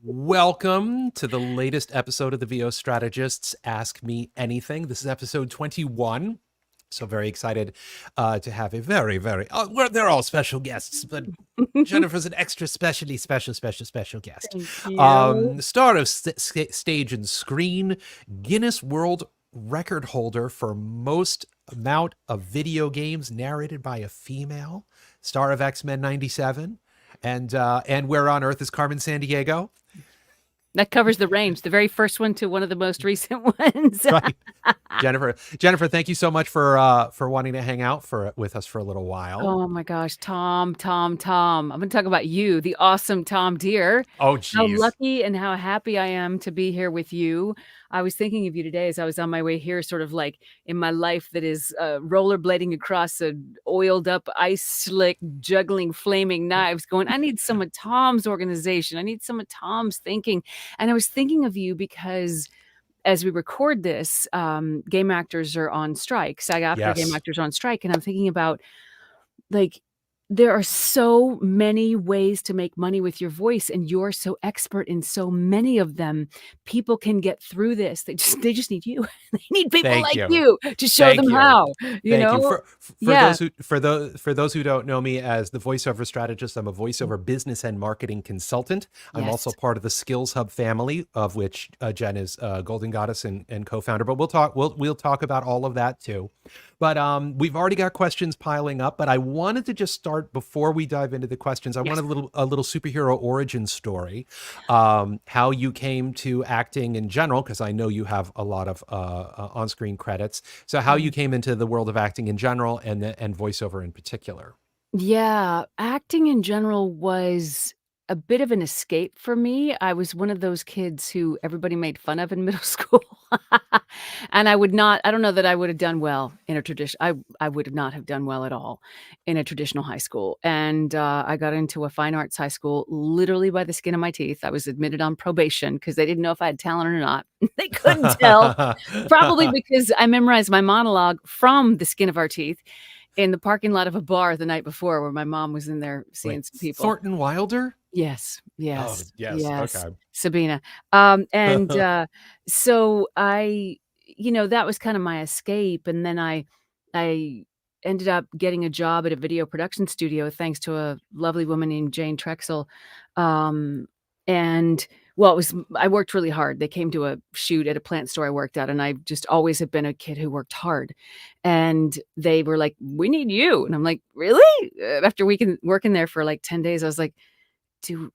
Welcome to the latest episode of the VO Strategists Ask Me Anything. This is episode 21. So very excited to have a they're all special guests, but Jennifer's an extra special guest. Thank you. Star of stage and screen, Guinness World Record holder for most amount of video games narrated by a female, star of X-Men 97, and Where on Earth is Carmen Sandiego? That covers the range, the very first one to one of the most recent ones. Right. Jennifer, thank you so much for wanting to hang out with us for a little while. Oh my gosh, Tom. I'm going to talk about you, the awesome Tom Dheere. Oh, How geez. lucky and how happy I am to be here with you. I was thinking of you today as I was on my way here, sort of like in my life that is rollerblading across an oiled up ice slick, juggling flaming knives, going, I need some of Tom's organization. I need some of Tom's thinking. And I was thinking of you because as we record this, game actors are on strike. SAG-AFTRA game Yes. actors are on strike. And I'm thinking about, like, there are so many ways to make money with your voice, and you're so expert in so many of them. People can get through this. They just need you. They need people Thank like you. you to show Thank them you. how, you Thank you. know? For Yeah. those who don't know me as the voiceover strategist, I'm a voiceover business and marketing consultant. I'm Yes. also part of the Skills Hub family, of which Jen is Golden Goddess and co-founder. But we'll talk about all of that too. But we've already got questions piling up. But I wanted to just start before we dive into the questions. I Yes. wanted a little superhero origin story, how you came to acting in general, because I know you have a lot of on-screen credits. So how you came into the world of acting in general and voiceover in particular. Yeah, acting in general was a bit of an escape for me. I was one of those kids who everybody made fun of in middle school. And I don't know that I would have done well in a tradition I would not have done well at all in a traditional high school. And, I got into a fine arts high school literally by the skin of my teeth. I was admitted on probation because they didn't know if I had talent or not. They couldn't tell. Probably because I memorized my monologue from the skin of our teeth in the parking lot of a bar the night before where my mom was in there seeing Wait, some people. Thornton Wilder? Yes, Oh, yes, yes. yes. Okay. Sabina. And, so that was kind of my escape, and then I ended up getting a job at a video production studio thanks to a lovely woman named Jane Trexel. Um, and well, I worked really hard. They came to a shoot at a plant store I worked at, and I just always have been a kid who worked hard. And they were like, "We need you." And I'm like, "Really?" After working there for like 10 days, I was like, "Do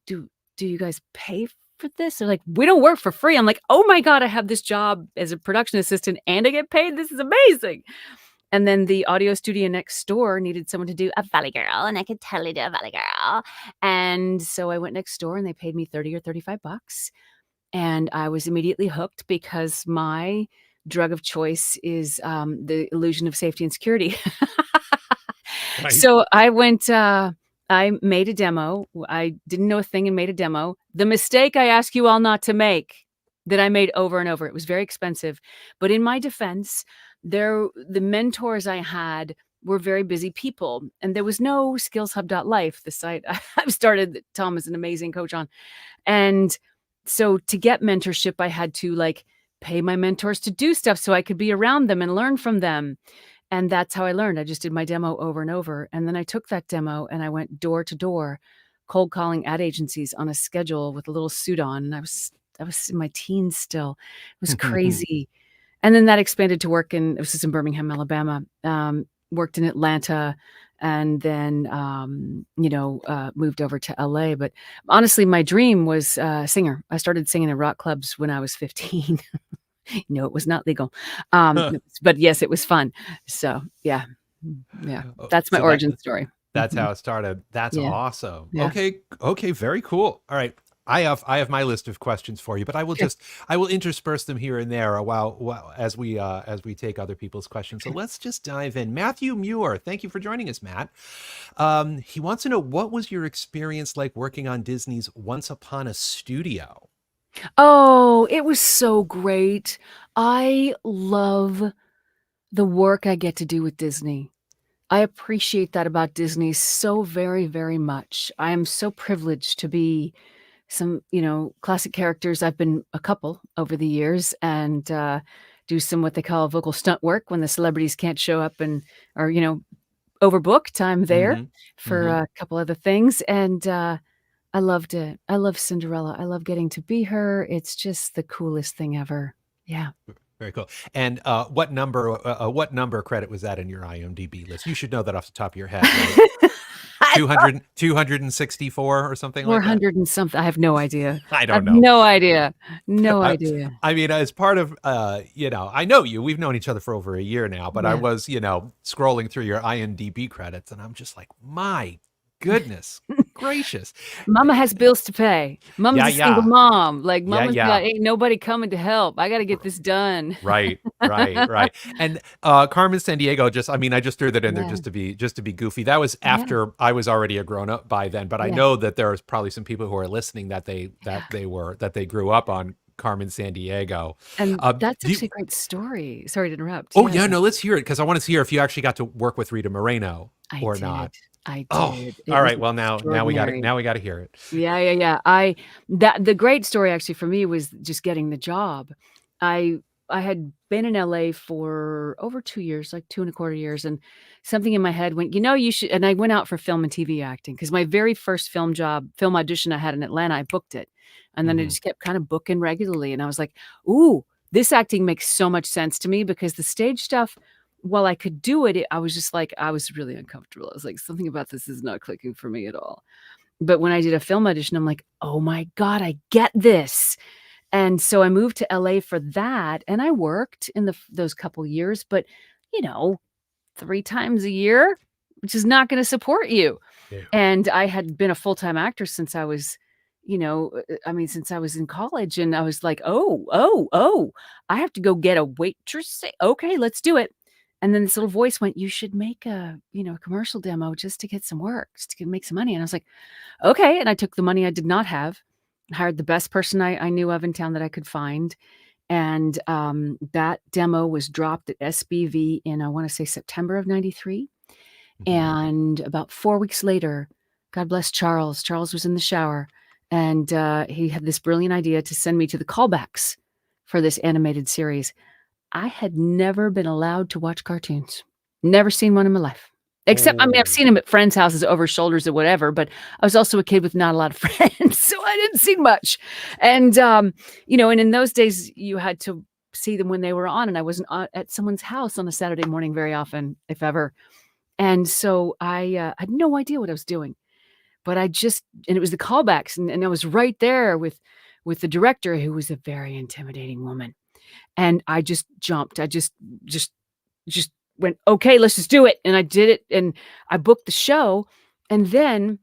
you guys pay for this?" They're like, "We don't work for free." I'm like, "Oh my god, I have this job as a production assistant and I get paid. This is amazing." And then the audio studio next door needed someone to do a Valley Girl, and I could totally do a Valley Girl. And so I went next door and they paid me 30 or $35, and I was immediately hooked because my drug of choice is, the illusion of safety and security. Right. So I made a demo. I didn't know a thing and made a demo. The mistake I ask you all not to make, that I made over and over. It was very expensive. But in my defense, the mentors I had were very busy people, and there was no skillshub.life, the site I've started that Tom is an amazing coach on. And so to get mentorship, I had to, like, pay my mentors to do stuff so I could be around them and learn from them. And that's how I learned. I just did my demo over and over, and then I took that demo and I went door to door, cold calling ad agencies on a schedule with a little suit on, and I was in my teens still. It was crazy. And then that expanded to work it was just in Birmingham, Alabama, worked in Atlanta, and then, moved over to LA. But honestly, my dream was a singer. I started singing in rock clubs when I was 15. No, it was not legal. But yes, it was fun. So, yeah. Yeah. That's my So origin story. that's Mhm. how it started. That's Yeah. awesome. Yeah. Okay, very cool. All right. I have my list of questions for you, but I will Sure. I will intersperse them here and there while as we take other people's questions. So let's just dive in. Matthew Muir, thank you for joining us, Matt. He wants to know, what was your experience like working on Disney's Once Upon a Studio? Oh, it was so great. I love the work I get to do with Disney. I appreciate that about Disney so very, very much. I am so privileged to be some, classic characters. I've been a couple over the years, and do some what they call vocal stunt work when the celebrities can't show up or overbooked. I'm there Mm-hmm. for Mm-hmm. a couple other things, and I loved it. I love Cinderella. I love getting to be her. It's just the coolest thing ever. Yeah. Very cool. And what number credit was that in your IMDb list? You should know that off the top of your head, right? I 264 or something like that. 400 and something. I have no idea. I I don't have know. no idea. No I, idea. I mean, as part of, I know you. We've known each other for over a year now, but I Yeah. was, scrolling through your IMDb credits, and I'm just like, my goodness gracious. Mama has bills to pay. Mama's Yeah, a single yeah, mom. Like yeah, Mama's got yeah. ain't nobody coming to help. I got to get this done. Right, right, right. And Carmen Sandiego, I just threw that in there Yeah. just to be goofy. That was Yeah. after I was already a grown up by then, but I Yeah. know that there's probably some people who are listening that they grew up on Carmen Sandiego. And that's Do you, actually a great story. Sorry to interrupt. oh Yeah. yeah, no, let's hear it because I want to hear if you actually got to work with Rita Moreno I or did. not. I Oh, did. It all was right. Well, now we got it. extraordinary. Now we got to hear it. Yeah, yeah, yeah. The great story actually for me was just getting the job. I I had been in LA for over 2 years, like 2 and a quarter years, and something in my head went, you should," and I went out for film and TV acting because my very first film audition I had in Atlanta, I booked it. And then I Mhm. just kept kind of booking regularly, and I was like, "Ooh, this acting makes so much sense to me," because the stage stuff, while I could do it, I was just like I was really uncomfortable. I was like, "Something about this is not clicking for me at all." But when I did a film audition, I'm like, "Oh my god, I get this." And so I moved to LA for that, and I worked in those couple years, but, you know, 3 times a year, which is not gonna support you. Yeah. And I had been a full-time actor since I was, since I was in college, and I was like, "Oh, oh, oh, I have to go get a waitress. Okay, let's do it." And then this little voice went, "You should make a commercial demo just to get some work, just to make some money." And I was like, "Okay." And I took the money I did not have, hired the best person I knew of in town that I could find, and, that demo was dropped at SBV in, I wanna say September of '93. Mhm. And about 4 weeks later, God bless Charles. Charles was in the shower, and, he had this brilliant idea to send me to the callbacks for this animated series. I had never been allowed to watch cartoons. Never seen one in my life. Except, I've Oh. seen them at friends' houses over shoulders or whatever, but I was also a kid with not a lot of friends, so I didn't see much. And, and in those days, you had to see them when they were on, and I wasn't at someone's house on a Saturday morning very often, if ever. And so I, had no idea what I was doing, but and it was the callbacks, and I was right there with the director, who was a very intimidating woman. And I just jumped. I just went, "Okay, let's just do it." And I did it, and I booked the show, and then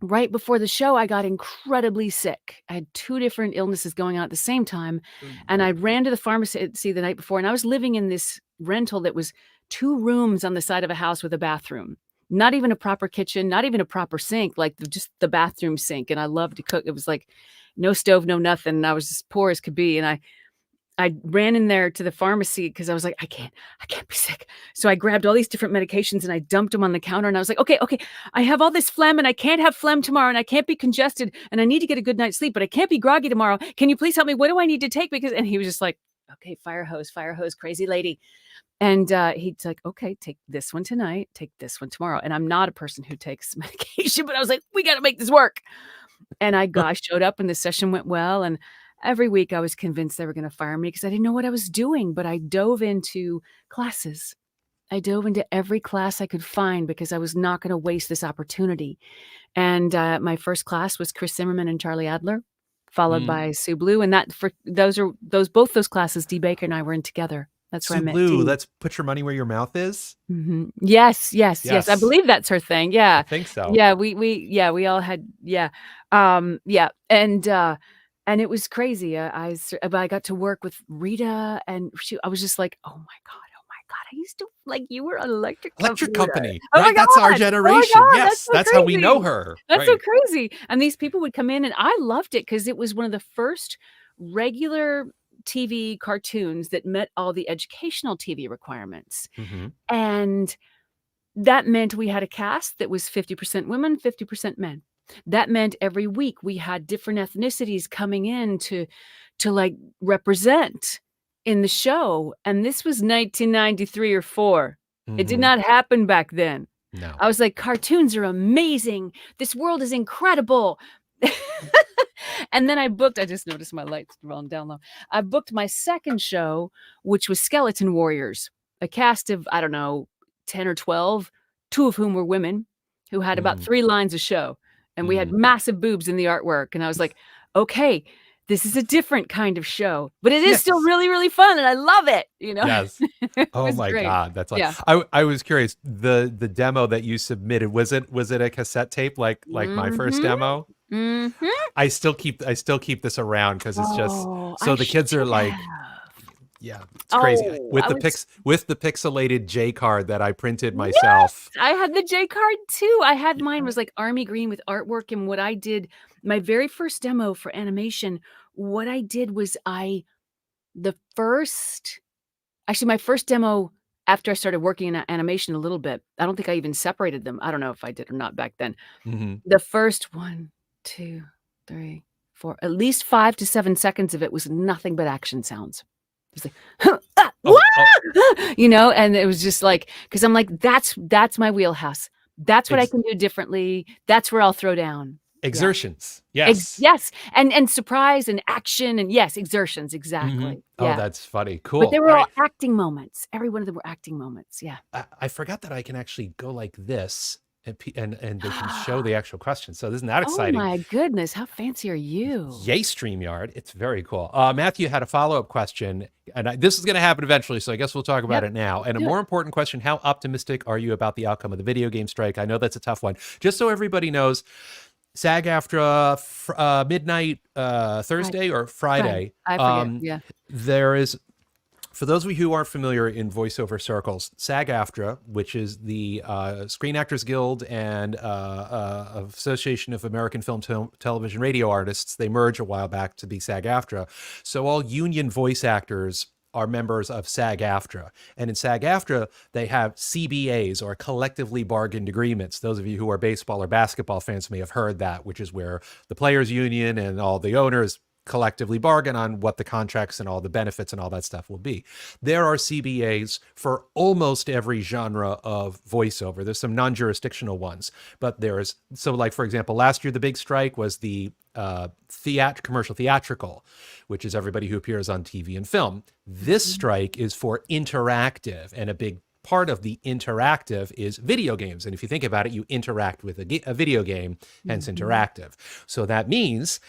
right before the show, I got incredibly sick. I had 2 different illnesses going on at the same time, and I ran to the pharmacy the night before, and I was living in this rental that was 2 rooms on the side of a house with a bathroom. Not even a proper kitchen, not even a proper sink, like, just the bathroom sink, and I loved to cook. It was like no stove, no nothing, and I was as poor as could be, and I ran in there to the pharmacy because I was like, I can't be sick." So I grabbed all these different medications and I dumped them on the counter, and I was like, "Okay, okay, I have all this phlegm and I can't have phlegm tomorrow, and I can't be congested, and I need to get a good night's sleep, but I can't be groggy tomorrow. Can you please help me? What do I need to take?" And he was just like, "Okay, fire hose, crazy lady." And, he's like, "Okay, take this one tonight, take this one tomorrow." And I'm not a person who takes medication, but I was like, "We gotta make this work." And I showed up and the session went well, and every week I was convinced they were gonna fire me because I didn't know what I was doing, but I dove into classes. I dove into every class I could find because I was not gonna waste this opportunity. And, my first class was Chris Zimmerman and Charlie Adler, followed Mm. by Sue Blue, and that for both those classes, Dee Baker and I were in together. That's where I Sue met Blue, Dee. let's put your money where your mouth is. Mhm. Yes, yes, yes, I Yes, believe that's her thing, I yeah. think so. Yeah, we all had yeah. Yeah, and it was crazy, but I got to work with Rita, and I was just like, oh my god, I used to like, you were on Electric Electric Company." Company, Oh my right? That's our god! Oh my generation. god, that's Yes, so that's how we know crazy! her. That's so Right. crazy, and these people would come in, and I loved it because it was one of the first regular TV cartoons that met all the educational TV requirements, Mhm. and that meant we had a cast that was 50% women, 50% men. That meant every week we had different ethnicities coming in to like represent in the show, and this was 1993 or 4. It did Mhm. not happen back then. No. I was like, "Cartoons are amazing. This world is incredible." And then I just noticed my lights rolling down low. I booked my second show, which was Skeleton Warriors, a cast of, I don't know, 10 or 12, 2 of whom were women who had about Mhm. 3 lines a show, and we had Mhm. massive boobs in the artwork, and I was like, "Okay, this is a different kind of show, but it is still Yes. really, really fun, and I love it," you know? Yes. It Oh was my great. god, that's like Yeah. I was curious, the demo that you submitted, was it a cassette tape like my first Mhm. demo? Mhm. I still keep this around because it's just Oh, so I the kids are should like, have. yeah, it's crazy. Oh, I was With the pixelated J card that I printed Yes! myself. I had the J card too. I had mine was like army green with artwork, and what I did my very first demo for animation, what I did was the first actually, my first demo after I started working in animation a little bit, I don't think I even separated them. I don't know if I did or not back then. Mhm. The first 1, 2, 3, 4, at least 5 to 7 seconds of it was nothing but action sounds. It was like, "Huh, ah, Oh, oh, wah!" You know, and it was just like, because 'cause I'm like, "That's my wheelhouse. That's what I ex can do differently. That's where I'll throw down." Yeah. exertions. Yes. Yes, and surprise and action and yes, exertions, Mhm. exactly. Oh, Yeah. that's funny. But they Cool. were All all right. acting moments. Every one of them were acting moments, yeah. I forgot that I can actually go like this and they can show the actual question. So isn't that Oh exciting? my goodness, how fancy are you? Yay, StreamYard. It's very cool. Matthew had a follow-up question, and this is going to happen eventually, so I guess we'll talk about Yep, it now. And a do it. more important question, how optimistic are you about the outcome of the video game strike? I know that's a tough one. Just so everybody knows, SAG-AFTRA midnight Right, Thursday or Friday. Friday, I forget, yeah. there is for those of you who aren't familiar in voiceover circles, SAG-AFTRA, which is the Screen Actors Guild and Association of American Film, Television, Radio Artists, they merged a while back to be SAG-AFTRA. So all union voice actors are members of SAG-AFTRA. And in SAG-AFTRA, they have CBAs, or collectively bargained agreements. Those of you who are baseball or basketball fans may have heard that, which is where the players' union and all the owners collectively bargain on what the contracts and all the benefits and all that stuff will be. There are CBAs for almost every genre of voiceover. There's some non-jurisdictional ones, but there's, so like, for example, last year, the big strike was the commercial theatrical, which is everybody who appears on TV and film. This Mhm. strike is for interactive, and a big part of the interactive is video games. And if you think about it, you interact with a video game, hence Mhm. interactive. So that means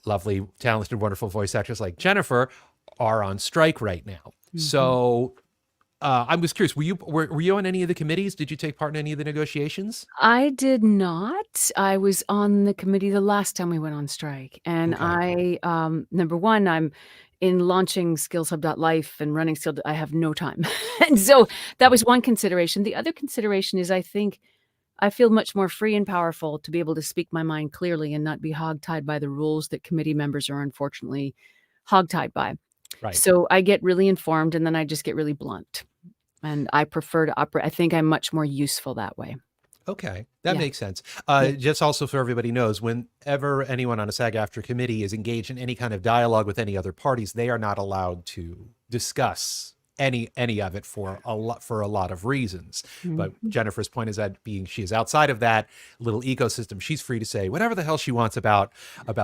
lovely, talented, wonderful voice actors like Jennifer are on strike right now. Mhm. So I was curious, were you on any of the committees? Did you take part in any of the negotiations? I did not. I was on the committee the last time we went on strike, and Okay. number 1, I'm in launching skillshub.life and running Skill I have no time. And so that was one consideration. The other consideration is I feel much more free and powerful to be able to speak my mind clearly and not be hogtied by the rules that committee members are unfortunately hogtied by. Right. So I get really informed and then I just get really blunt. And I prefer to operate. I think I'm much more useful that way. Okay, that Yeah. makes sense. Yeah. Just also so everybody knows, whenever anyone on a SAG-AFTRA committee is engaged in any kind of dialogue with any other parties, they are not allowed to discuss any of it for a lot of reasons. But Mhm. Jennifer's point is that being she is outside of that little ecosystem, she's free to say whatever the hell she wants about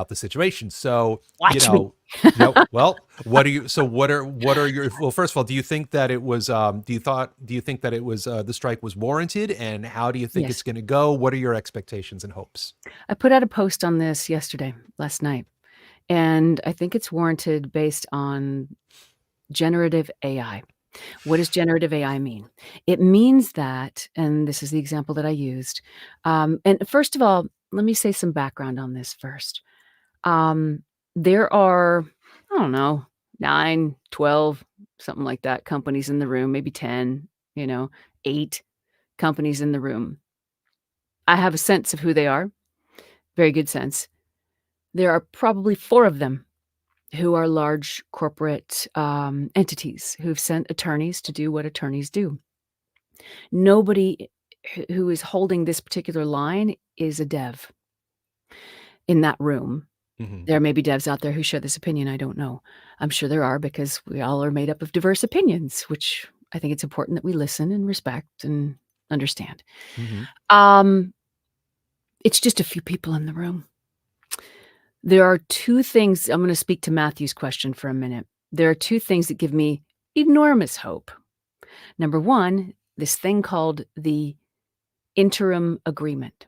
the situation. So, you Watch me. know, well, what are you? So, what are your? Well, first of all, do you think that it was? Do you think that it was the strike was warranted? And how do you think it's Yes. going to go? What are your expectations and hopes? I put out a post on this last night, and I think it's warranted based on generative AI. What does generative AI mean? It means that, and this is the example that I used, and first of all, let me say some background on this first. Um, there are, I don't know, 9, 12, something like that, companies in the room, maybe 10, 8 companies in the room. I have a sense of who they are, very good sense. There are probably 4 of them who are large corporate, entities who've sent attorneys to do what attorneys do. Nobody who is holding this particular line is a dev in that room. Mhm. There may be devs out there who share this opinion, I don't know. I'm sure there are because we all are made up of diverse opinions, which I think it's important that we listen and respect and understand. Mhm. Um, it's just a few people in the room. There are 2 things I'm gonna speak to Matthew's question for a minute. There are 2 things that give me enormous hope. Number 1, this thing called the interim agreement.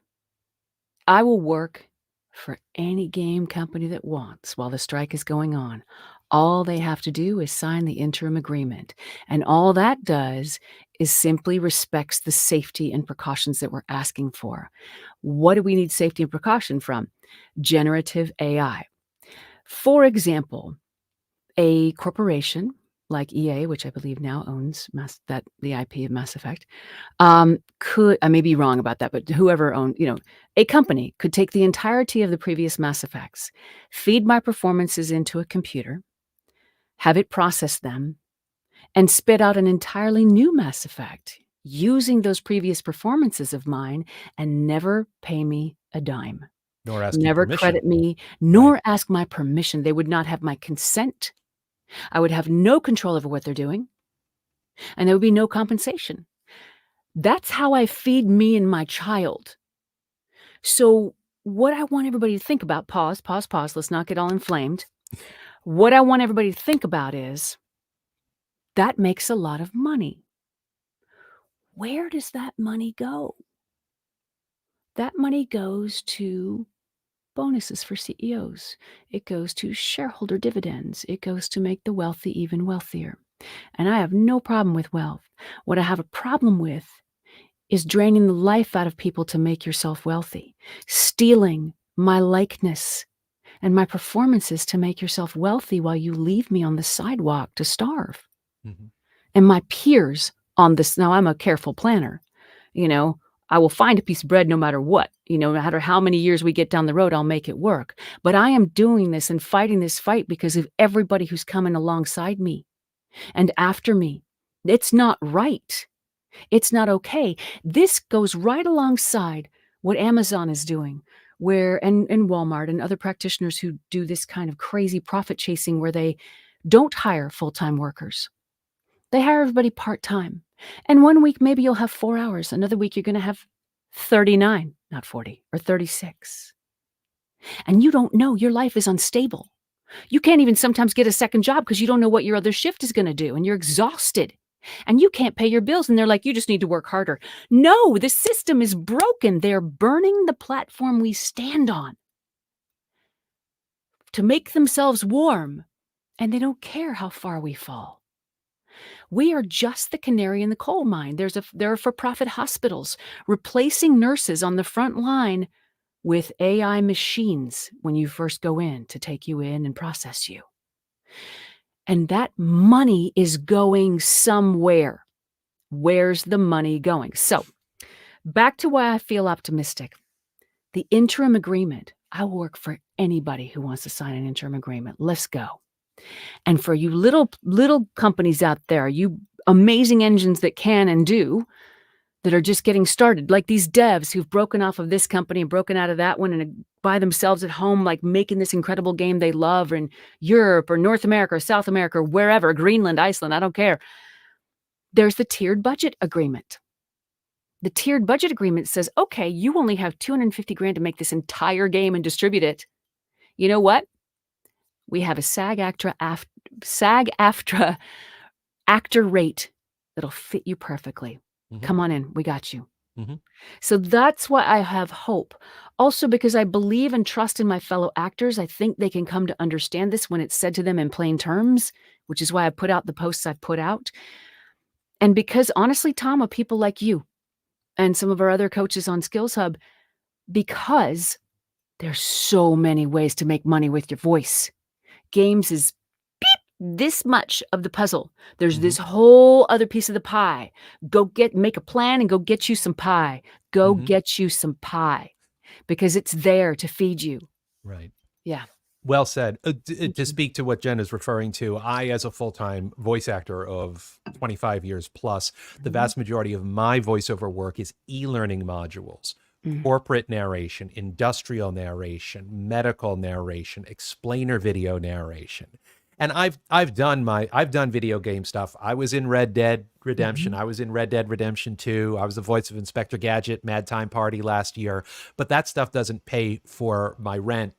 I will work for any game company that wants while the strike is going on. All they have to do is sign the interim agreement, and all that does is simply respects the safety and precautions that we're asking for. What do we need safety and precaution from? Generative AI. For example, a corporation like EA, which I believe now owns the IP of Mass Effect, could I may be wrong about that, but whoever owned, a company could take the entirety of the previous Mass Effects, feed my performances into a computer, have it process them, and spit out an entirely new Mass Effect using those previous performances of mine and never pay me a dime. Nor ask you Never permission. credit me, Right. nor ask my permission. They would not have my consent. I would have no control over what they're doing, and there would be no compensation. That's how I feed me and my child. So, what I want everybody to think about, pause, pause, pause, let's not get all inflamed. What I want everybody to think about is that makes a lot of money. Where does that money go? That money goes to bonuses for CEOs. It goes to shareholder dividends. It goes to make the wealthy even wealthier. And I have no problem with wealth. What I have a problem with is draining the life out of people to make yourself wealthy, stealing my likeness and my performances to make yourself wealthy while you leave me on the sidewalk to starve. Mhm. And my peers on this, now I'm a careful planner, you know, I will find a piece of bread no matter what, no matter how many years we get down the road, I'll make it work. But I am doing this and fighting this fight because of everybody who's coming alongside me and after me. It's not right. It's not okay. This goes right alongside what Amazon is doing, where and Walmart and other practitioners who do this kind of crazy profit chasing where they don't hire full-time workers. They hire everybody part-time. And one week maybe you'll have 4 hours, another week you're gonna have 39, not 40, or 36. And you don't know, your life is unstable. You can't even sometimes get a second job because you don't know what your other shift is gonna do, and you're exhausted. And you can't pay your bills, and they're like, "You just need to work harder." No, the system is broken. They're burning the platform we stand on to make themselves warm, and they don't care how far we fall. We are just the canary in the coal mine. There are for-profit hospitals replacing nurses on the front line with AI machines when you first go in to take you in and process you. And that money is going somewhere. Where's the money going? So, back to why I feel optimistic. The interim agreement. I will work for anybody who wants to sign an interim agreement. Let's go. And for you little companies out there, you amazing engines that can and do, that are just getting started, like these devs who've broken off of this company and broken out of that one and by themselves at home, like making this incredible game they love in Europe or North America or South America or wherever, Greenland, Iceland, I don't care. There's the tiered budget agreement. The tiered budget agreement says, okay, you only have 250 grand to make this entire game and distribute it. You know what? We have a SAG-AFTRA actor rate that'll fit you perfectly. Mhm. Come on in, we got you. Mhm. So that's why I have hope. Also, because I believe and trust in my fellow actors, I think they can come to understand this when it's said to them in plain terms, which is why I put out the posts I've put out. And because honestly, Tom, of people like you and some of our other coaches on Skills Hub, because there's so many ways to make money with your voice. Games is this much of the puzzle. There's this Mhm. whole other piece of the pie. Make a plan and go get you some pie. Go Mhm. get you some pie because it's there to feed you. Right. Yeah. Well said. Thank To you. speak to what Jen is referring to, I, as a full-time voice actor of 25 years plus, the Mhm. vast majority of my voiceover work is e-learning modules, Mm. corporate narration, industrial narration, medical narration, explainer video narration. And I've done video game stuff. I was in Red Dead Redemption. Mhm. I was in Red Dead Redemption 2. I was the voice of Inspector Gadget, Mad Time Party last year. But that stuff doesn't pay for my rent,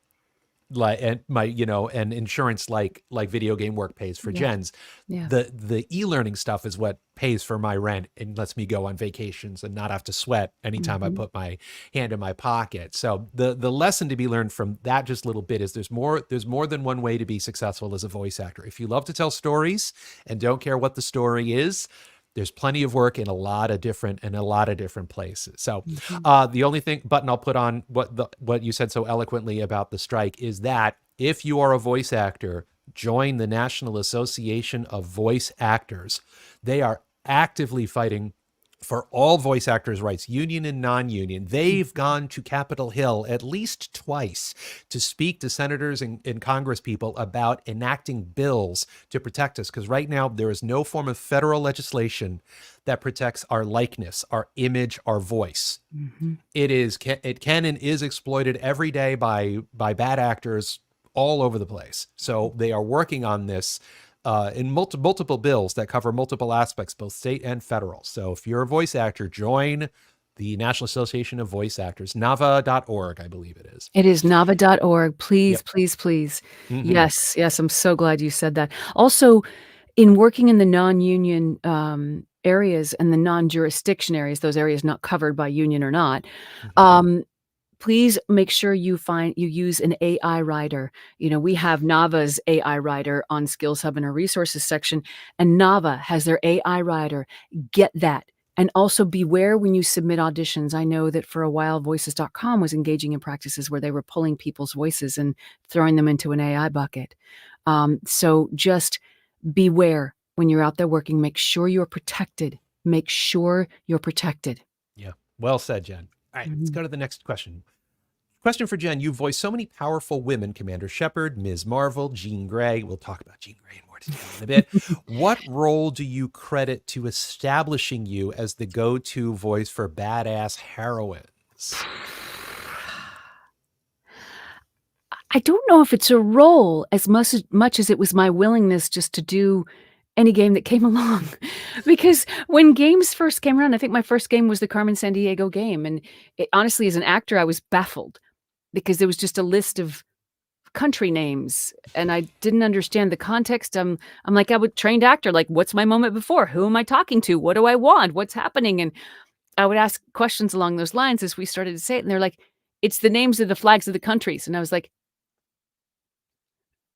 like, and my, and insurance, like video game work pays for Yeah. Jen's. Yeah. The e-learning stuff is what pays for my rent and lets me go on vacations and not have to sweat anytime I Mhm. put my hand in my pocket. So the lesson to be learned from that just little bit is there's more than one way to be successful as a voice actor. If you love to tell stories and don't care what the story is, there's plenty of work in a lot of different places. So Mhm. the only button I'll put on what you said so eloquently about the strike is that if you are a voice actor, join the National Association of Voice Actors. They are actively fighting for all voice actors' rights, union and non-union. They've gone to Capitol Hill at least twice to speak to senators and Congress people about enacting bills to protect us. Because right now there is no form of federal legislation that protects our likeness, our image, our voice. Mhm. It can and is exploited every day by bad actors all over the place. So they are working on this in multiple bills that cover multiple aspects, both state and federal. So if you're a voice actor, join the National Association of Voice Actors, nava.org, I believe it is. It is nava.org. Please, Yep. please, please. Mm-hmm. Yes, yes, I'm so glad you said that. Also, in working in the non-union, areas and the non-jurisdiction areas, those areas not covered by union or not, Mm-hmm. um, please make sure you use an AI writer. We have Nava's AI writer on Skills Hub in our resources section, and Nava has their AI writer. Get that. And also beware when you submit auditions. I know that for a while, voices.com was engaging in practices where they were pulling people's voices and throwing them into an AI bucket. So just beware when you're out there working. Make sure you're protected. Make sure you're protected. Yeah. Well said, Jen. All right, let's Mhm. go to the next question. Question for Jen. You voiced so many powerful women: Commander Shepard, Ms. Marvel, Jean Grey. We'll talk about Jean Grey in more detail in a bit. What role do you credit to establishing you as the go-to voice for badass heroines? I don't know if it's a role as much as it was my willingness just to do any game that came along. Because when games first came around, I think my first game was the Carmen Sandiego game, and honestly, as an actor, I was baffled because there was just a list of country names, and I didn't understand the context. I'm like a trained actor, like, "What's my moment before? Who am I talking to? What do I want? What's happening?" And I would ask questions along those lines as we started to say it, and they're like, "It's the names of the flags of the countries," and I was like,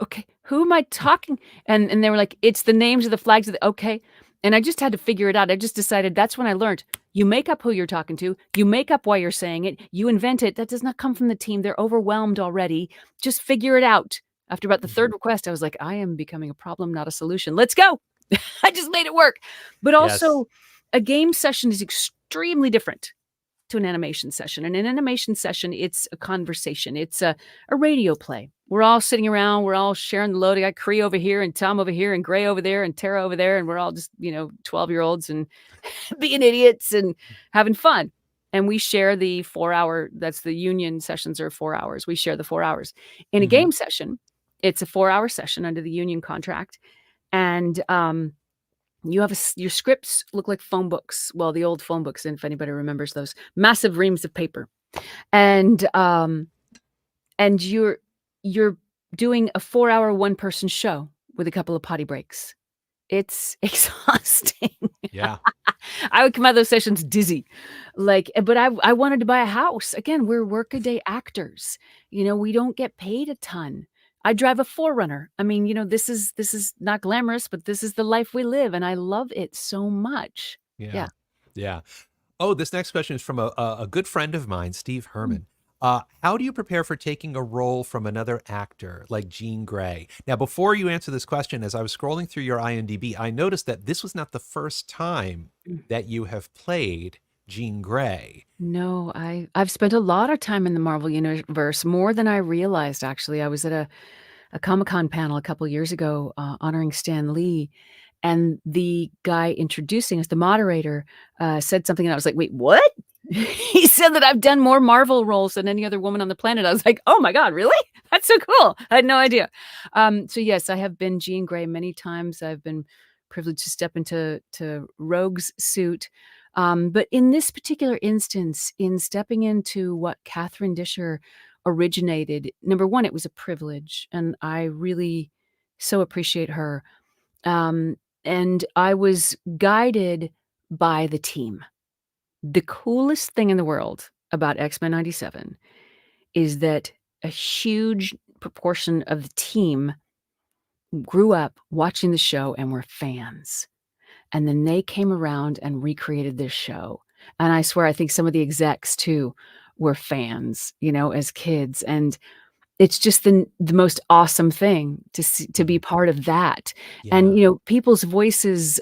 "Okay, who am I talking?" And they were like, "It's the names of the flags of the" "Okay." And I just had to figure it out. I just decided that's when I learned, you make up who you're talking to, you make up why you're saying it, you invent it. That does not come from the team. They're overwhelmed already. Just figure it out. After about the Mhm. 3rd request, I was like, "I am becoming a problem, not a solution. Let's go." I just made it work. But Yes. also, a game session is extremely different to an animation session. In an animation session, it's a conversation. It's a radio play. We're all sitting around, we're all sharing the load. I got Cree over here and Tom over here and Gray over there and Tara over there, and we're all just, 12-year-olds and being idiots and having fun. And we share the 4-hour, that's the union sessions are 4 hours. We share the 4 hours. In a Hmm. game session, it's a 4-hour session under the union contract. And you have your scripts look like phone books. Well, the old phone books, if anybody remembers those massive reams of paper, and you're doing a 4-hour one-person show with a couple of potty breaks. It's exhausting. Yeah. I would come out of those sessions dizzy, but I wanted to buy a house. Again, we're workaday actors. We don't get paid a ton. I drive a 4Runner. I mean, this is not glamorous, but this is the life we live, and I love it so much. Yeah. Yeah. Yeah. Oh, this next question is from a good friend of mine, Steve Mm, Herman. How do you prepare for taking a role from another actor like Jean Grey? Now, before you answer this question, as I was scrolling through your IMDb, I noticed that this was not the first time mm. that you have played Jean Grey. No, I've spent a lot of time in the Marvel universe, more than I realized, actually. I was at a Comic-Con panel a couple years ago, honoring Stan Lee, and the guy introducing us, the moderator, said something, and I was like, "Wait, what?" He said that I've done more Marvel roles than any other woman on the planet. I was like, "Oh my god, really? That's so cool." I had no idea. So yes, I have been Jean Grey many times. I've been privileged to step into Rogue's suit. But in this particular instance, in stepping into what Catherine Disher originated, number one, it was a privilege, and I really so appreciate her. Um, and I was guided by the team. The coolest thing in the world about X-Men '97 is that a huge proportion of the team grew up watching the show and were fans. And then they came around and recreated this show. And I swear, I think some of the execs too were fans, as kids. And it's just the most awesome thing to be part of that. Yeah. And, people's voices,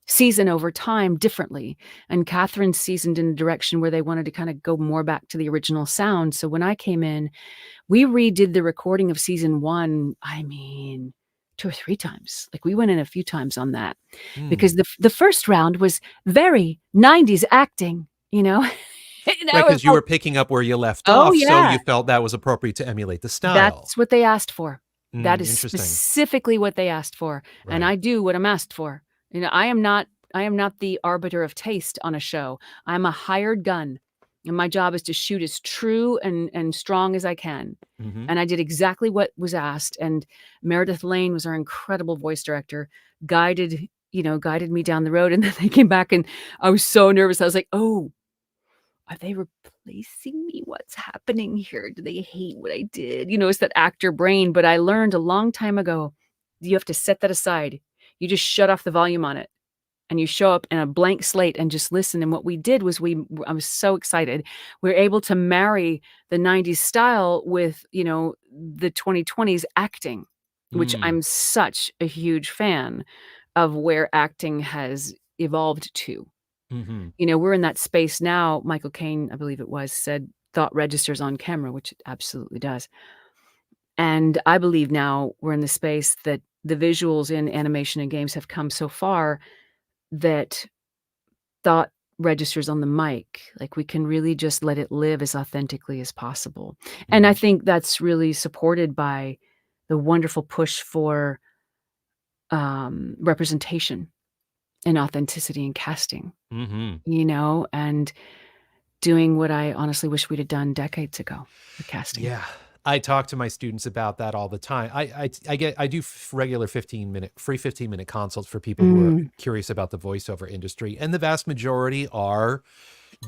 season over time differently, and Catherine seasoned in a direction where they wanted to kinda go more back to the original sound. So when I came in, we redid the recording of season 1, I mean, 2 or 3 times. Like, we went in a few times on that because Mm. the first round was very '90s acting, you know? And Right, I was because you like, were picking up where you left "Oh, off, so yeah." you felt that was appropriate to emulate the style. That's what they asked for. That is Interesting. specifically what they asked for, and Right. I do what I'm asked for. I am not the arbiter of taste on a show. I'm a hired gun, and my job is to shoot as true and strong as I can, Mhm. and I did exactly what was asked, and Meredith Lane was our incredible voice director, guided me down the road, and then they came back, and I was so nervous. I was like, "Oh, are they replacing me? What's happening here? Do they hate what I did?" It's that actor brain, but I learned a long time ago, you have to set that aside. You just shut off the volume on it, and you show up in a blank slate and just listen, and what we did was I was so excited. We were able to marry the '90s style with, the 2020s acting, which Mm. I'm such a huge fan of where acting has evolved to. Mhm. We're in that space now. Michael Caine, I believe it was, said thought registers on camera, which it absolutely does. And I believe now we're in the space that the visuals in animation and games have come so far that thought registers on the mic. Like, we can really just let it live as authentically as possible. And I Mhm. think that's really supported by the wonderful push for representation and authenticity in casting, Mhm. and doing what I honestly wish we'd have done decades ago with casting. Yeah. I talk to my students about that all the time. I do regular 15-minute free 15-minute consults for people who are Mm, curious about the voiceover industry, and the vast majority are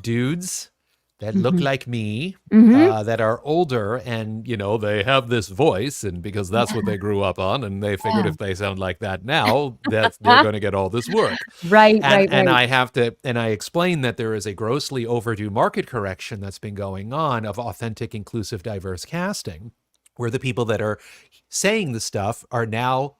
dudes that look mhm, like me, mhm. that are older, and they have this voice, and because that's what Yeah, they grew up on, and they figured yeah. if they sound like that now, that they're going to get all this work. Right, and right, and right. I have to and I explain that there is a grossly overdue market correction that's been going on of authentic, inclusive, diverse casting, where the people that are saying the stuff are now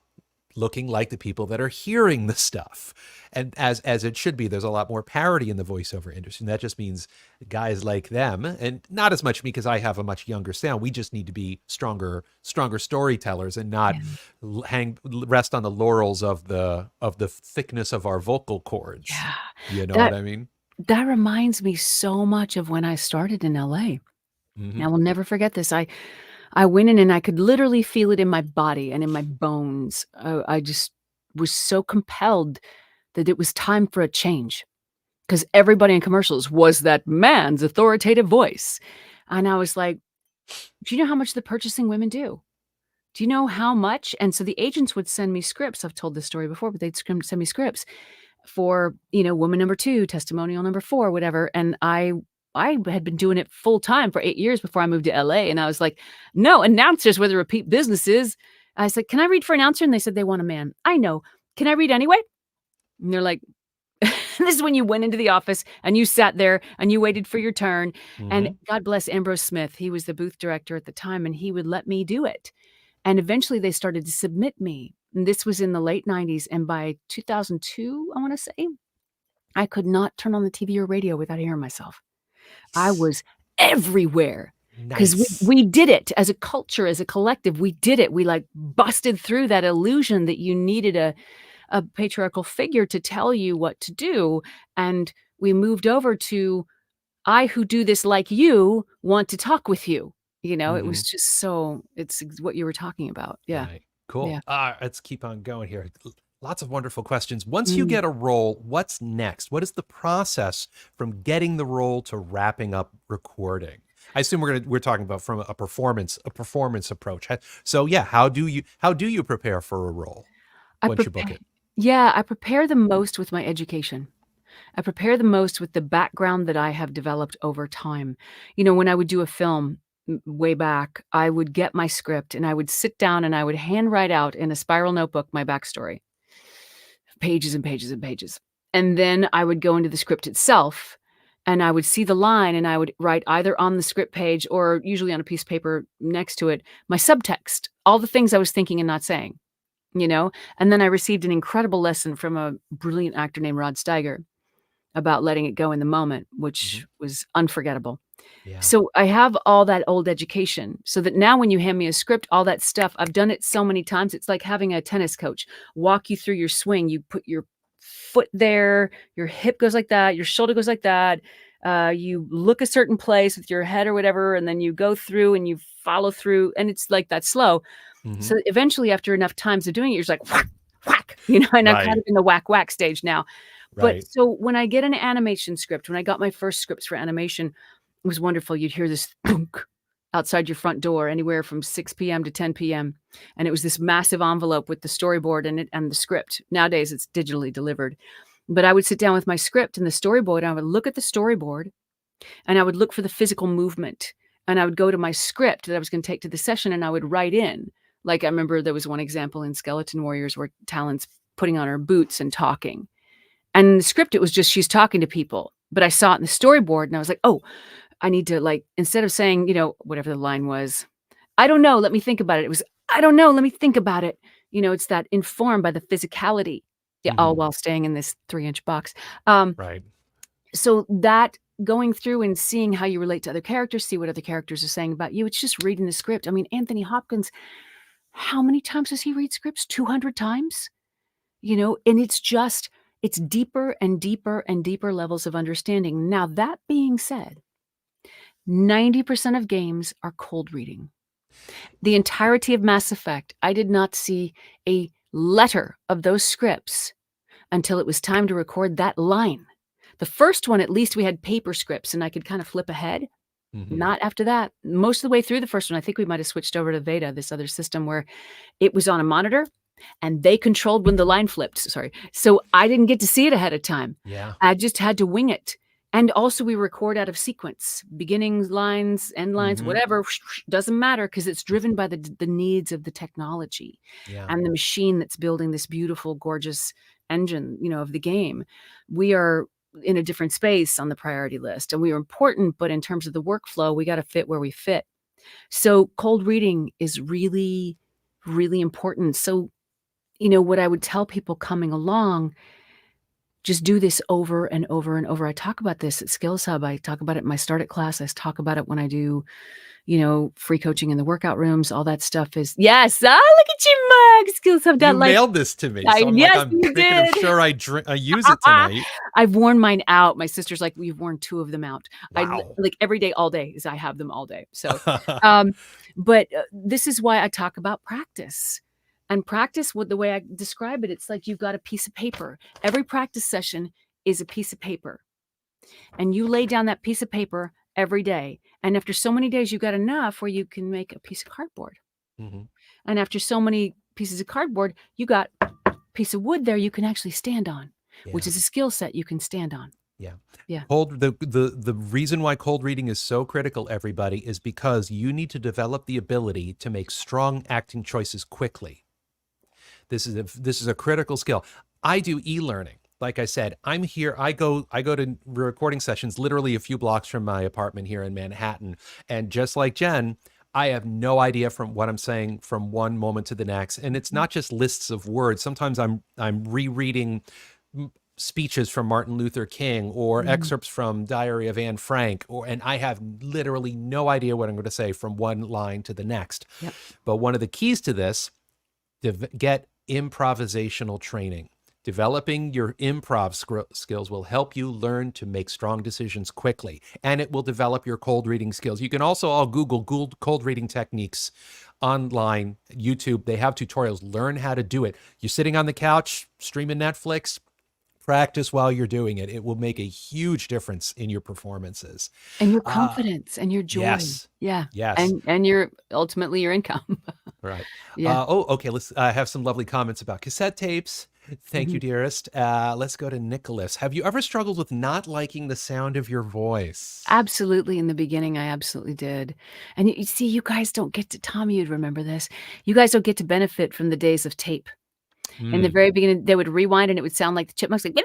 looking like the people that are hearing the stuff. And as it should be, there's a lot more parity in the voiceover industry. And that just means guys like them, and not as much me because I have a much younger sound. We just need to be stronger storytellers and not Yeah, rest on the laurels of the thickness of our vocal cords. yeah. You know what That I mean? that reminds me so much of when I started in LA. Hmm. I will never forget this. I went in and I could literally feel it in my body and in my bones. I just was so compelled that it was time for a change, because everybody in commercials was that man's authoritative voice. And I was like, "Do you know how much the purchasing women do? Do you know how much?" And so the agents would send me scripts. I've told this story before, but they'd send me scripts for, woman number 2, testimonial number 4, whatever. And I had been doing it full time for 8 years before I moved to LA. And I was like, "No, announcers where the repeat business is." I said, "Can I read for announcer?" And they said they want a man. I know. Can I read anyway? And they're like, this is when you went into the office and you sat there and you waited for your turn. And Hmm. God bless Ambrose Smith. He was the booth director at the time, and he would let me do it. And eventually they started to submit me. And this was in the late '90s. And by 2002, I want to say, I could not turn on the TV or radio without hearing myself. I was everywhere. 'Cause Nice. we did it as a culture, as a collective, we did it. We, like, busted through that illusion that you needed a patriarchal figure to tell you what to do, and we moved over to, "I who do this like you want to talk with you." You know, it was Mhm. just so what you were talking about. Yeah. Right. Cool. Yeah. Let's keep on going here. Lots of wonderful questions. Once you Mm. get a role, what's next? What is the process from getting the role to wrapping up recording? I assume we're talking about from a performance approach. So yeah, how do you prepare for a role I once you book prepare it? Yeah, I prepare the most with my education. I prepare the most with the background that I have developed over time. You know, when I would do a film way back, I would get my script and I would sit down and I would handwrite out in a spiral notebook my backstory, pages and pages and pages. And then I would go into the script itself and I would see the line and I would write either on the script page or usually on a piece of paper next to it my subtext, all the things I was thinking and not saying, you know? And then I received an incredible lesson from a brilliant actor named Rod Steiger about letting it go in the moment, Hmm. which was unforgettable. Yeah. So I have all that old education so that now when you hand me a script, all that stuff, I've done it so many times. It's like having a tennis coach walk you through your swing. You put your foot there, your hip goes like that, your shoulder goes like that. You look a certain place with your head or whatever, and then you go through and you follow through, and it's like that slow. Hmm. So eventually, after enough times of doing it, you're just like whack, whack, you know. And I'm kind Right. of in the whack whack stage now. But Right. so when I get an animation script, when I got my first scripts for animation, it was wonderful. You'd hear this thunk outside your front door anywhere from 6 PM to 10 PM, and it was this massive envelope with the storyboard in it and the script. Nowadays, it's digitally delivered. But I would sit down with my script and the storyboard, and I would look at the storyboard, and I would look for the physical movement, and I would go to my script that I was gonna take to the session, and I would write in. Like, I remember there was one example in Skeleton Warriors where Talon's putting on her boots and talking. And in the script, it was just she's talking to people, but I saw it in the storyboard and I was like, "Oh, I need to, like," instead of saying, you know, whatever the line was, "I don't know, let me think about it." It was, "I don't know, let me think about it." You know, it's that informed by the physicality, yeah, all Hmm. while staying in this 3-inch box. Um, Right. so that going through and seeing how you relate to other characters, see what other characters are saying about you, it's just reading the script. I mean, Anthony Hopkins, how many times does he read scripts? 200 times? You know, and it's deeper and deeper and deeper levels of understanding. Now, that being said, 90% of games are cold reading. The entirety of Mass Effect, I did not see a letter of those scripts until it was time to record that line. The first one, at least we had paper scripts and I could kind of flip ahead. Hmm. Not after that. Most of the way through the first one, I think we might have switched over to Veda, this other system where it was on a monitor and they controlled when the line flipped, sorry. So I didn't get to see it ahead of time. Yeah. I just had to wing it. And also we record out of sequence, beginnings, lines, end lines, Hmm. whatever, doesn't matter because it's driven by the needs of the technology Yeah. and the machine that's building this beautiful, gorgeous engine, you know, of the game. We are in a different space on the priority list and we are important, but in terms of the workflow, we got to fit where we fit. So cold reading is really, really important. So you know, what I would tell people coming along, just do this over and over and over. I talk about this at Skills Hub. I talk about it in my Start It class. I talk about it when I do, you know, free coaching in the workout rooms. All that stuff is yes. Ah, look at you, Mug. Skills Hub got You like, mailed this to me, I, so I'm like, yes, I'm you making did. sure I use it tonight. I've worn mine out. My sister's like, we've worn 2 of them out. Wow. Like every day, all day is I have them all day. So, um, but this is why I talk about practice. And practice, what the way I describe it, it's like you've got a piece of paper. Every practice session is a piece of paper. And you lay down that piece of paper every day. And after so many days, you got enough where you can make a piece of cardboard. Hmm. And after so many pieces of cardboard, you got a piece of wood there you can actually stand on, which Yeah. is a skill set you can stand on. Yeah. Yeah. The reason why cold reading is so critical, everybody, is because you need to develop the ability to make strong acting choices quickly. This is a critical skill. I do e-learning. Like I said, I'm here. I go to recording sessions literally a few blocks from my apartment here in Manhattan, and just like Jen, I have no idea from what I'm saying from one moment to the next. And it's not just lists of words. Sometimes I'm rereading speeches from Martin Luther King or excerpts from Diary of Anne Frank, and I have literally no idea what I'm going to say from one line to the next. Yep. But one of the keys to this, get improvisational training. Developing your improv skills will help you learn to make strong decisions quickly, and it will develop your cold reading skills. You can also all Google cold reading techniques online, YouTube. They have tutorials. Learn how to do it. You're sitting on the couch, streaming Netflix, practice while you're doing it. It will make a huge difference in your performances. And your confidence and your joy. Yes. Yeah. Yes. And your ultimately your income. Right. Yeah. Okay. Let's have some lovely comments about cassette tapes. Thank you, dearest. Let's go to Nicholas. Have you ever struggled with not liking the sound of your voice? Absolutely. In the beginning, I absolutely did. And you see, you guys don't get to, Tommy, you'd remember this. You guys don't get to benefit from the days of tape. In the very beginning, they would rewind and it would sound like the chipmunks, like,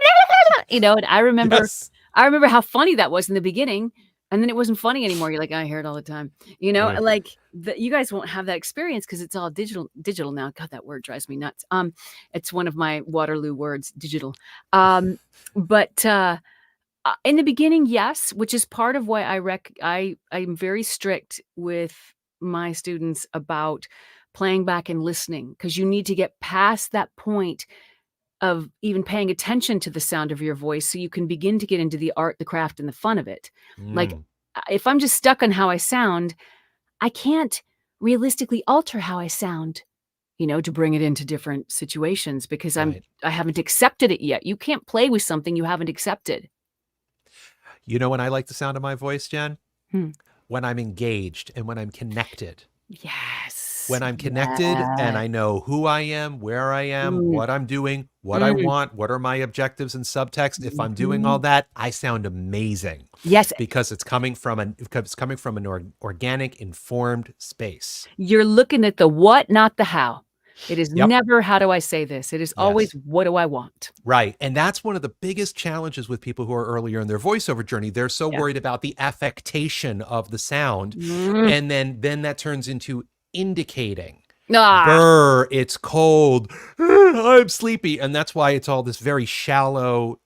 and I remember, Yes. I remember how funny that was in the beginning. And then it wasn't funny anymore. You're like, I hear it all the time. Right. Like you guys won't have that experience because it's all digital now. God, that word drives me nuts. It's one of my Waterloo words, digital. But in the beginning, yes, which is part of why I'm very strict with my students about playing back and listening, because you need to get past that point of even paying attention to the sound of your voice so you can begin to get into the art, the craft, and the fun of it. Like, if I'm just stuck on how I sound, I can't realistically alter how I sound, to bring it into different situations because Right. I haven't accepted it yet. You can't play with something you haven't accepted. You know when I like the sound of my voice, Jen? Hmm. When I'm engaged and when I'm connected. Yes. When I'm connected and I know who I am, where I am, what I'm doing, what I want, what are my objectives and subtext. If I'm doing all that, I sound amazing. Yes. Because it's coming from an organic, informed space. You're looking at the what, not the how. It is never, how do I say this? It is always, what do I want? Right. And that's one of the biggest challenges with people who are earlier in their voiceover journey. They're so worried about the affectation of the sound. And then that turns into indicating. Brr, it's cold. I'm sleepy. And that's why it's all this very shallow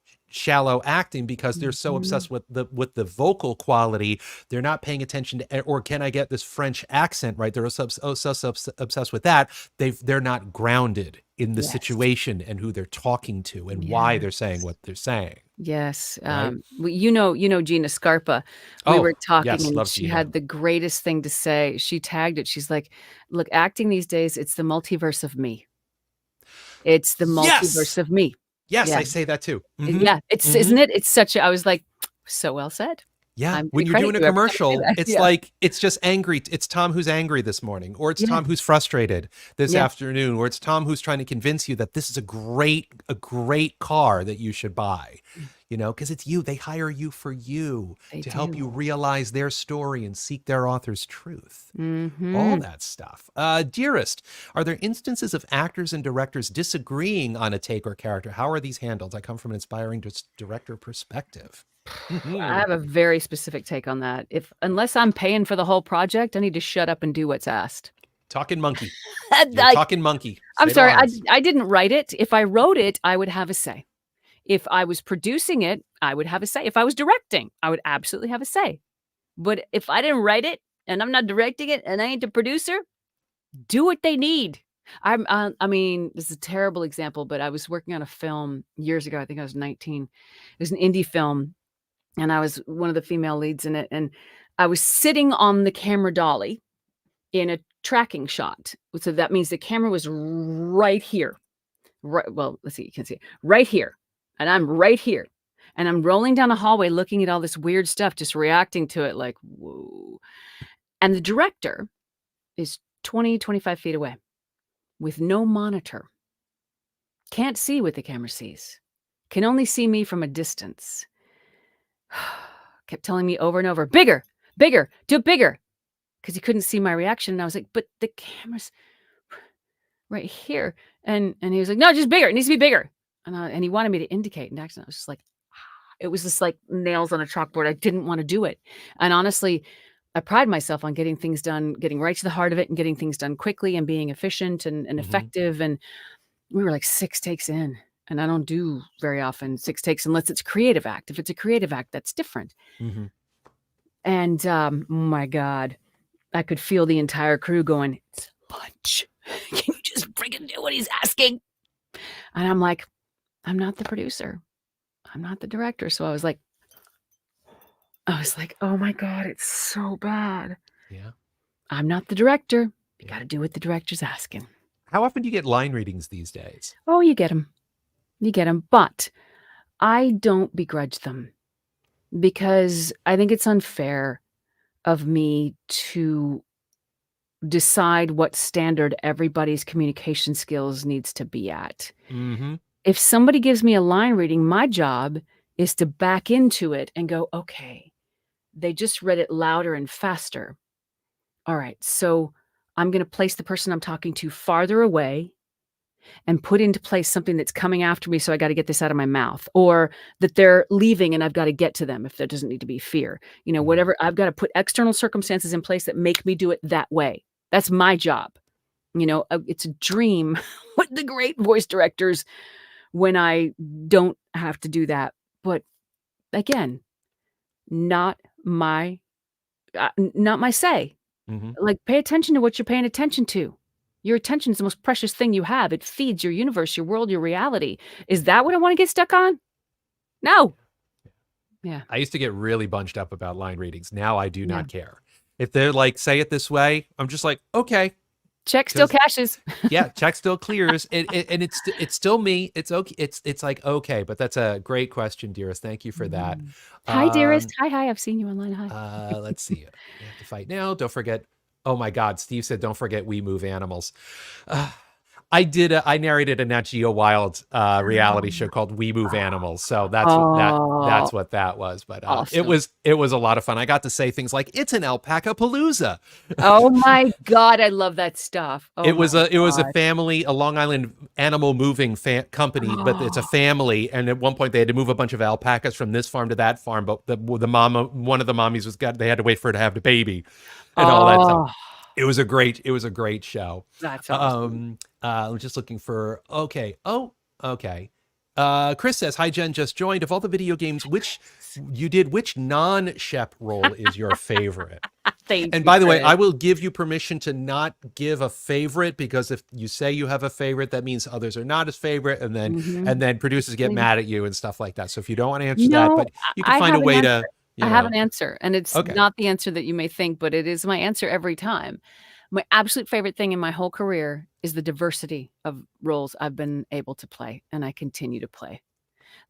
acting, because they're so obsessed with the vocal quality. They're not paying attention to, or can I get this French accent right? They're so obsessed with that. They're not grounded in the situation and who they're talking to and why they're saying what they're saying. Yes. Right? Gina Scarpa, we were talking and she Gina. had the greatest thing to say. She tagged it. She's like, look, acting these days, it's the multiverse of me. It's the multiverse of me. Yes, I say that too. Yeah, isn't it? It's I was like, so well said. Yeah, when you're doing a commercial, it's like, it's just angry. It's Tom who's angry this morning, or it's Tom who's frustrated this afternoon, or it's Tom who's trying to convince you that this is a great car that you should buy, because it's you. They hire you for you to help you realize their story and seek their author's truth. All that stuff. Dearest, are there instances of actors and directors disagreeing on a take or character? How are these handled? I come from an inspiring director perspective. I have a very specific take on that. Unless I'm paying for the whole project, I need to shut up and do what's asked. Talking monkey. Talking monkey. I'm sorry, I didn't write it. If I wrote it, I would have a say. If I was producing it, I would have a say. If I was directing, I would absolutely have a say. But if I didn't write it and I'm not directing it and I ain't the producer, do what they need. I mean, this is a terrible example, but I was working on a film years ago. I think I was 19. It was an indie film. And I was one of the female leads in it. And I was sitting on the camera dolly in a tracking shot. So that means the camera was right here. Right. Well, let's see. You can see it right here. And I'm right here. And I'm rolling down a hallway looking at all this weird stuff, just reacting to it like, whoa. And the director is 20, 25 feet away with no monitor. Can't see what the camera sees. Can only see me from a distance. Kept telling me over and over, bigger, bigger, do it bigger. Because he couldn't see my reaction. And I was like, but the camera's right here. And he was like, no, just bigger. It needs to be bigger. And he wanted me to indicate. And actually, I was just like, it was just like nails on a chalkboard. I didn't want to do it. And honestly, I pride myself on getting things done, getting right to the heart of it and getting things done quickly and being efficient and effective. And we were like 6 takes in. and I don't do very often 6 takes unless it's a creative act. If it's a creative act, that's different. Mm-hmm. And, oh my god, I could feel the entire crew going, "It's a punch. Can you just freaking do what he's asking?" And I'm like, "I'm not the producer. I'm not the director." So I was like, "Oh my god, it's so bad. Yeah. I'm not the director. You Yeah. gotta do what the director's asking." How often do you get line readings these days? Oh, you get them. You get them, but I don't begrudge them because I think it's unfair of me to decide what standard everybody's communication skills needs to be at. Mm-hmm. If somebody gives me a line reading, my job is to back into it and go, "Okay, they just read it louder and faster. All right, so I'm gonna place the person I'm talking to farther away and put into place something that's coming after me, so I gotta get this out of my mouth, or that they're leaving and I've gotta get to them if there doesn't need to be fear." Mm-hmm. Whatever, I've gotta put external circumstances in place that make me do it that way. That's my job. It's a dream with the great voice directors when I don't have to do that. But again, not my not my say. Mm-hmm. Like, pay attention to what you're paying attention to. Your attention is the most precious thing you have. It feeds your universe, your world, your reality. Is that what I wanna get stuck on? No. Yeah, I used to get really bunched up about line readings. Now I do yeah. not care. If they're like, say it this way, I'm just like, okay, Check still because cashes. yeah, check still clears. And it's still me. It's okay. It's like okay, but that's a great question, dearest. Thank you for that. Mm. Hi, dearest. Um, Hi, I've seen you online. Hi. let's see. We have to fight now. Don't forget. Oh my God, Steve said, don't forget we move animals. Uh, I narrated a Nat Geo Wild reality show called We Move Animals. So Oh, that's what that was. But awesome. it was a lot of fun. I got to say things like it's an alpaca palooza. Oh my god, I love that stuff. Oh my It was a god. family, a Long Island animal moving company, but it's a family. And at one point they had to move a bunch of alpacas from this farm to that farm. But the mama, one of the mommies they had to wait for her to have the baby and all that stuff. Oh, It was a great show. that's awesome. I'm just looking for, okay. Oh, okay. Chris says, hi, Jen, just joined. Of all the video games, which non-Shep role is your favorite? Thank And you, by the way, Chris. I will give you permission to not give a favorite, because if you say you have a favorite, that means others are not as favorite, Mhm. and then producers get mad at you and stuff like that. So if you don't want to answer that, No, but you can I find a have an way answer. to, I have an answer, and it's okay. not the answer that you may think, but it is my answer every time. My absolute favorite thing in my whole career is the diversity of roles I've been able to play, and I continue to play.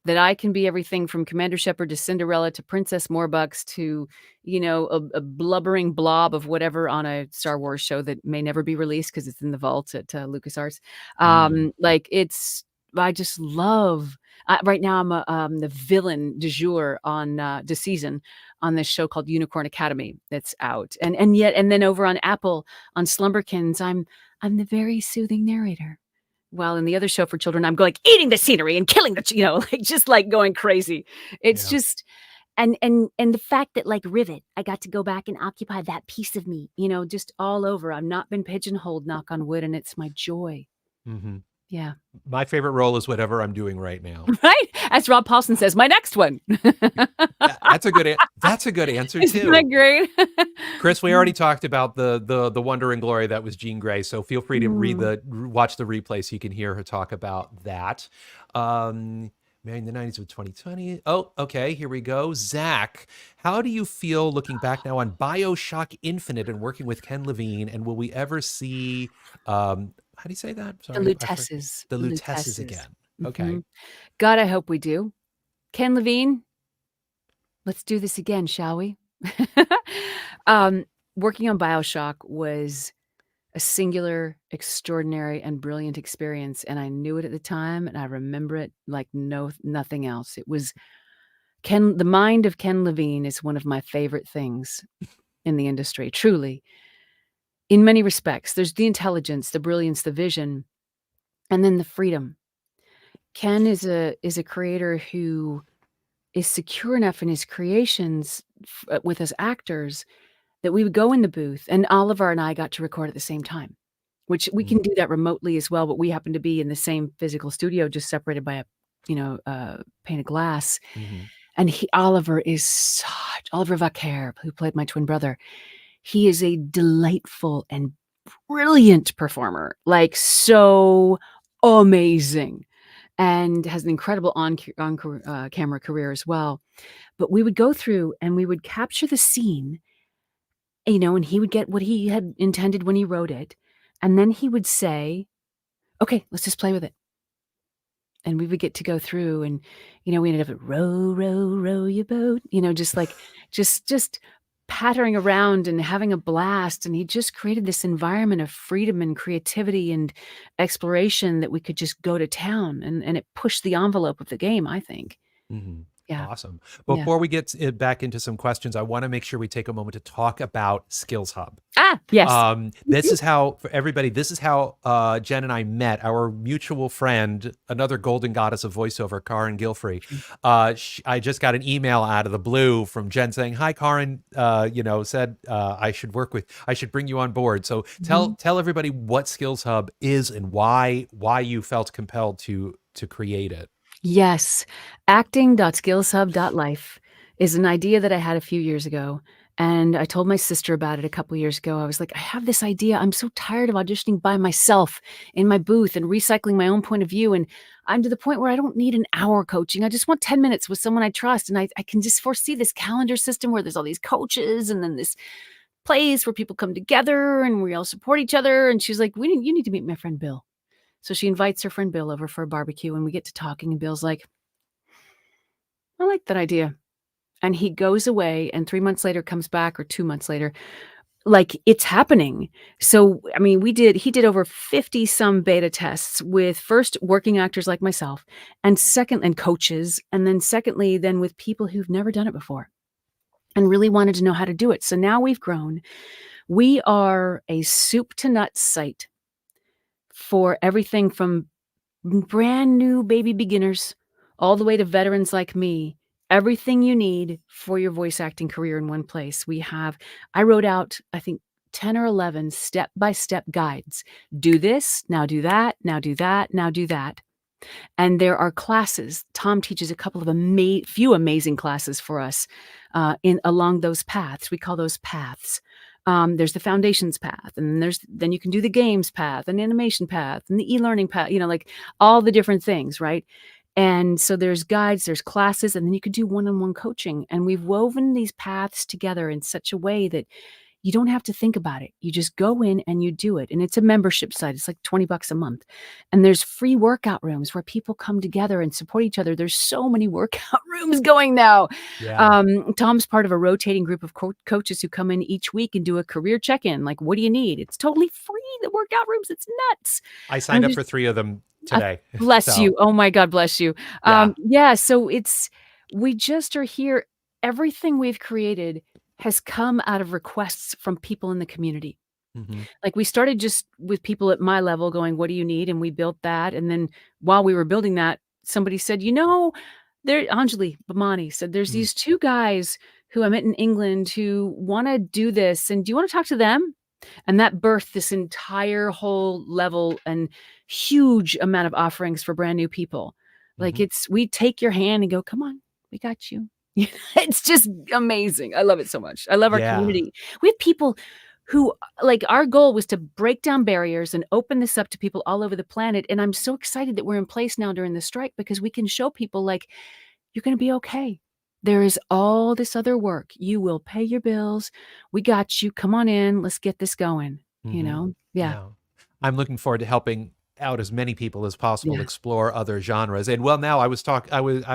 That I can be everything from Commander Shepard to Cinderella to Princess Morbucks to, a blubbering blob of whatever on a Star Wars show that may never be released because it's in the vault at LucasArts. Mm. I just love. Right now, I'm the villain du jour on the season on this show called Unicorn Academy that's out, and then over on Apple on Slumberkins, I'm the very soothing narrator. While in the other show for children, I'm going eating the scenery and killing like just like going crazy. It's Yeah. just and the fact that like Rivet, I got to go back and occupy that piece of me, just all over. I've not been pigeonholed, knock on wood, and it's my joy. Mm-hmm. Yeah. My favorite role is whatever I'm doing right now. Right? As Rob Paulson says, my next one. That's a good answer Isn't that too. great? Chris, we already talked about the wonder and glory that was Jean Grey, so feel free to Mm. watch the replay so you can hear her talk about that. Married in the 90s with 2020. Oh, okay, here we go. Zach, how do you feel looking back now on BioShock Infinite and working with Ken Levine? And will we ever see how do you say that? The Sorry, Lutesses. the The Lutesses Lutesses. again. Okay. Mhm. God, I hope we do. Ken Levine, let's do this again, shall we? um, Working on BioShock was a singular, extraordinary, and brilliant experience, and I knew it at the time, and I remember it like nothing else. It was the mind of Ken Levine is one of my favorite things in the industry, truly. In many respects, there's the intelligence, the brilliance, the vision, and then the freedom. Ken is a creator who is secure enough in his creations with us actors that we would go in the booth, and Oliver and I got to record at the same time, which we Mm-hmm. can do that remotely as well, but we happen to be in the same physical studio, just separated by a, pane of glass. Mm-hmm. And Oliver Vaquer, who played my twin brother, he is a delightful and brilliant performer, like, so amazing, and has an incredible camera career as well. But we would go through and we would capture the scene, and he would get what he had intended when he wrote it, and then he would say, "Okay, let's just play with it." And we would get to go through and, we ended up at "Row, row, row your boat," just like just pattering around and having a blast, and he just created this environment of freedom and creativity and exploration that we could just go to town, and it pushed the envelope of the game, I think. Mm-hmm. Yeah, Awesome. yeah. Before we get back into some questions, I want to make sure we take a moment to talk about Skills Hub. Yes. This is how, for everybody, this is how Jen and I met. Our mutual friend, another golden goddess of voiceover, Karin Gilfrey. I just got an email out of the blue from Jen saying, "Hi, Karin. Said I should bring you on board." So Mhm. tell everybody what Skills Hub is and why you felt compelled to create it. Yes. Acting.skillshub.life is an idea that I had a few years ago, and I told my sister about it a couple years ago. I was like, "I have this idea. I'm so tired of auditioning by myself in my booth and recycling my own point of view, and I'm to the point where I don't need an hour coaching. I just want 10 minutes with someone I trust." And I can just foresee this calendar system where there's all these coaches and then this place where people come together and we all support each other. And she's like, You need to meet my friend Bill." So she invites her friend Bill over for a barbecue, and we get to talking, and Bill's like, "I like that idea." And he goes away, and 3 months later comes back, or 2 months later, like, it's happening. So, I mean, he did over 50 some beta tests with, first, working actors like myself, and coaches, and then secondly, then with people who've never done it before and really wanted to know how to do it. So now we've grown. We are a soup to nuts site for everything from brand new baby beginners all the way to veterans like me. Everything you need for your voice acting career in one place. I wrote out, I think, 10 or 11 step-by-step guides. Do this, now do that, now do that, now do that. And there are classes. Tom teaches a couple of few amazing classes for us in along those paths. We call those paths. There's the foundations path, and then you can do the games path, and animation path, and the e-learning path. Like all the different things, right? And so there's guides, there's classes, and then you could do one-on-one coaching. And we've woven these paths together in such a way that you don't have to think about it. You just go in and you do it. And it's a membership site. It's like $20 a month. And there's free workout rooms where people come together and support each other. There's so many workout rooms going now. Yeah. Tom's part of a rotating group of coaches who come in each week and do a career check-in. Like, what do you need? It's totally free. The workout rooms, it's nuts. I And I'm signed up just for 3 of them today. bless So, you. Oh my God, bless you. yeah. Yeah, so we just are here. Everything we've created has come out of requests from people in the community. Mhm. Like, we started just with people at my level going, "What do you need?" And we built that. And then while we were building that, somebody said, Anjali Bhamani said, "There's Mm. these 2 guys who I met in England who wanna do this, and do you wanna talk to them?" And that birthed this entire whole level and huge amount of offerings for brand new people. Like, Mhm. we take your hand and go, "Come on, we got you." It's just amazing. I love it so much. I love our Yeah. community. We have people who, like, our goal was to break down barriers and open this up to people all over the planet, and I'm so excited that we're in place now during the strike because we can show people, like, "You're gonna be okay. There is all this other work. You will pay your bills. We got you. Come on in. Let's get this going." Mhm. Yeah. Yeah. I'm looking forward to helping out as many people as possible Yeah. explore other genres. And well, now I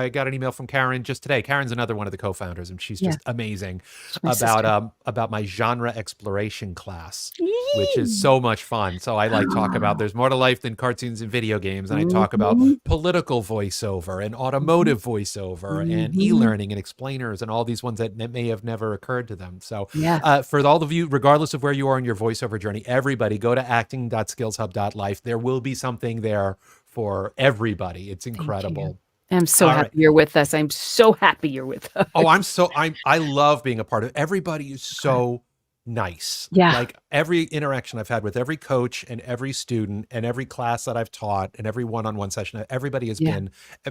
got an email from Karen just today. Karen's another one of the co-founders, and she's Yeah. just amazing She's my sister. about my genre exploration class, which is Yee. so much fun. So I like talk about there's more to life than cartoons and video games, and I talk about Mhm. political voiceover and Mhm. automotive voiceover and Mhm. e-learning and explainers and all these ones that may have never occurred to them. So Yeah. for all of you, regardless of where you are in your voiceover journey, everybody go to acting.skillshub.life. There will be something there for everybody. It's Thank you. incredible. I'm so All happy right. you're with us. I'm so happy you're with Oh, us. I love being a part of it. Everybody is Okay. so nice. Yeah. Like every interaction I've had with every coach and every student and every class that I've taught and every one-on-one session, everybody has Yeah.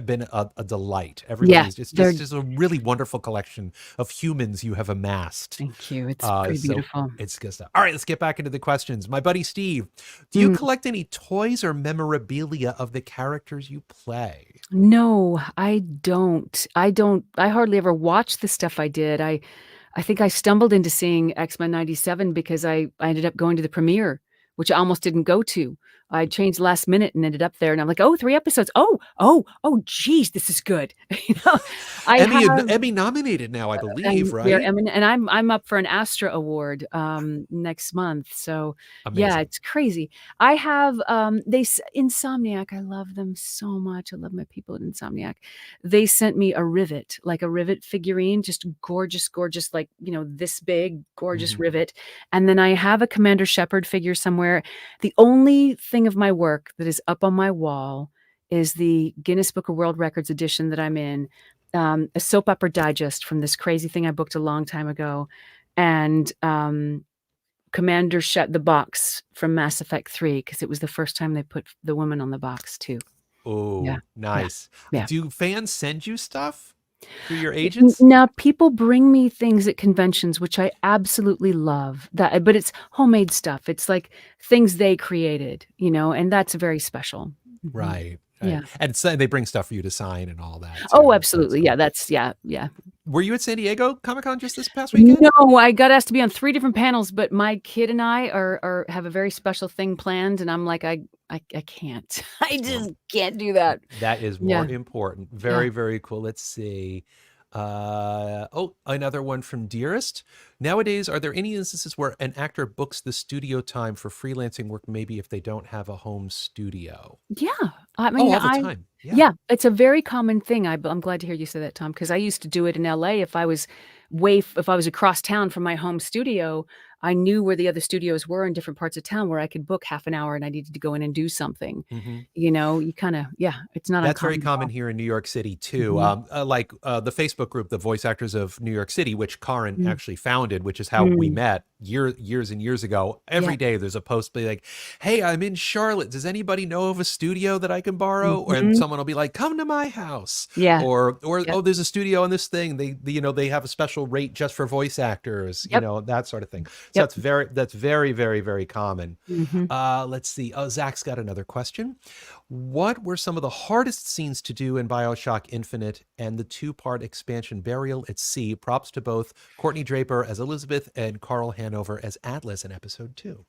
been a delight. Yeah. Everybody's just They're just a really wonderful collection of humans you have amassed. Thank you. It's pretty So beautiful. it's good stuff. All right, let's get back into the questions. My buddy Steve, do you Mm. collect any toys or memorabilia of the characters you play? No, I don't. I hardly ever watch the stuff I did. I think I stumbled into seeing X-Men '97 because I ended up going to the premiere, which I almost didn't go to. I changed last minute and ended up there, and I'm like, "Oh, 3 episodes. Oh, geez, this is good." You know? I have Emmy nominated now, I believe, and they're right? emin and I'm up for an Astra Award, next month, so, yeah, Amazing. it's crazy. I have, they s Insomniac, I love them so much, I love my people at Insomniac. They sent me a Rivet, like a Rivet figurine, just gorgeous, gorgeous, like, this big, gorgeous Mhm. Rivet, and then I have a Commander Shepard figure somewhere. The only thing of my work that is up on my wall is the Guinness Book of World Records edition that I'm in, a soap opera digest from this crazy thing I booked a long time ago, and, Commander Shep the box from Mass Effect 3 because it was the first time they put the woman on the box too. Yeah, Oh, yeah, nice. yeah. Do fans send you stuff through your N agents? now people bring me things at conventions, which I absolutely love, but it's homemade stuff. It's like things they created, and that's very special. Mhm. Right, right. Yeah. And so they bring stuff for you to sign and all that Oh, too. That's absolutely. cool. Yeah, that's yeah, yeah. Were you at San Diego Comic-Con just this past weekend? No, I got asked to be on 3 different panels, but my kid and I are have a very special thing planned, and I'm like, I can't. I Well, just can't do that. that is more Yeah, important. yeah. Very, very cool. Let's see. Oh, another one from Dearest. Nowadays, are there any instances where an actor books the studio time for freelancing work, maybe if they don't have a home studio? Yeah, I Oh, mean, all the I time. Yeah. yeah, it's a very common thing. I'm glad to hear you say that, Tom, because I used to do it in LA. If I was across town from my home studio, I knew where the other studios were in different parts of town where I could book half an hour and I needed to go in and do something. Mhm. You kinda yeah, it's not That's very uncommon at common all. here in New York City too. Mhm. Like the Facebook group, the Voice Actors of New York City, which Karin Mm, actually founded, which is how we mm, met years and years ago. yeah, Every day there's a post be like, "Hey, I'm in Charlotte. Does anybody know of a studio that I can borrow?" And mhm, someone will be like, "Come to my house," yeah, or yep, "Oh, there's a studio on this thing. They have a special rate just for voice actors." yep, That sort of thing. So yep, that's very common. mhm. Let's see. Oh, Zach's got another question. What were some of the hardest scenes to do in BioShock Infinite and the two-part expansion Burial at Sea? Props to both Courtney Draper as Elizabeth and Carl Hanover as Atlas in episode 2.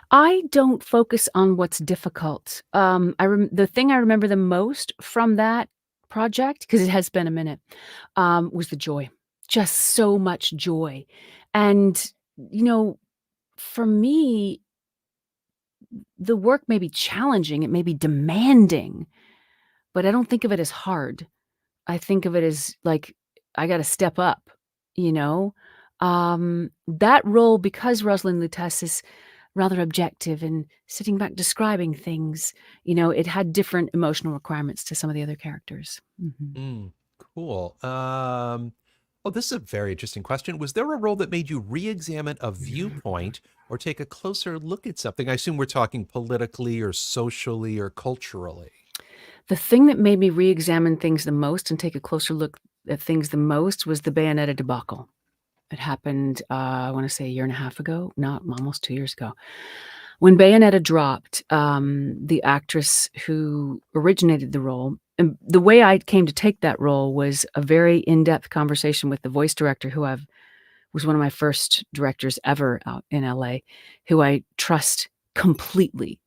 I don't focus on what's difficult. The thing I remember the most from that project, because it has been a minute, was the joy. Just so much joy. And, you know, for me, the work may be challenging, it may be demanding, but I don't think of it as hard. I think of it as like, I gotta step up, you know? That role, because Rosalind Lutess is rather objective and sitting back describing things, it had different emotional requirements to some of the other characters. Mhm. Mm, cool. Oh, this is a very interesting question. Was there a role that made you re-examine a viewpoint or take a closer look at something? I assume we're talking politically or socially or culturally. The thing that made me reexamine things the most and take a closer look at things the most was the Bayonetta debacle. It happened, I wanna say a year and a half ago, not almost 2 years ago. When Bayonetta dropped, the actress who originated the role and the way I came to take that role was a very in-depth conversation with the voice director who I've was one of my first directors ever out in LA, who I trust completely.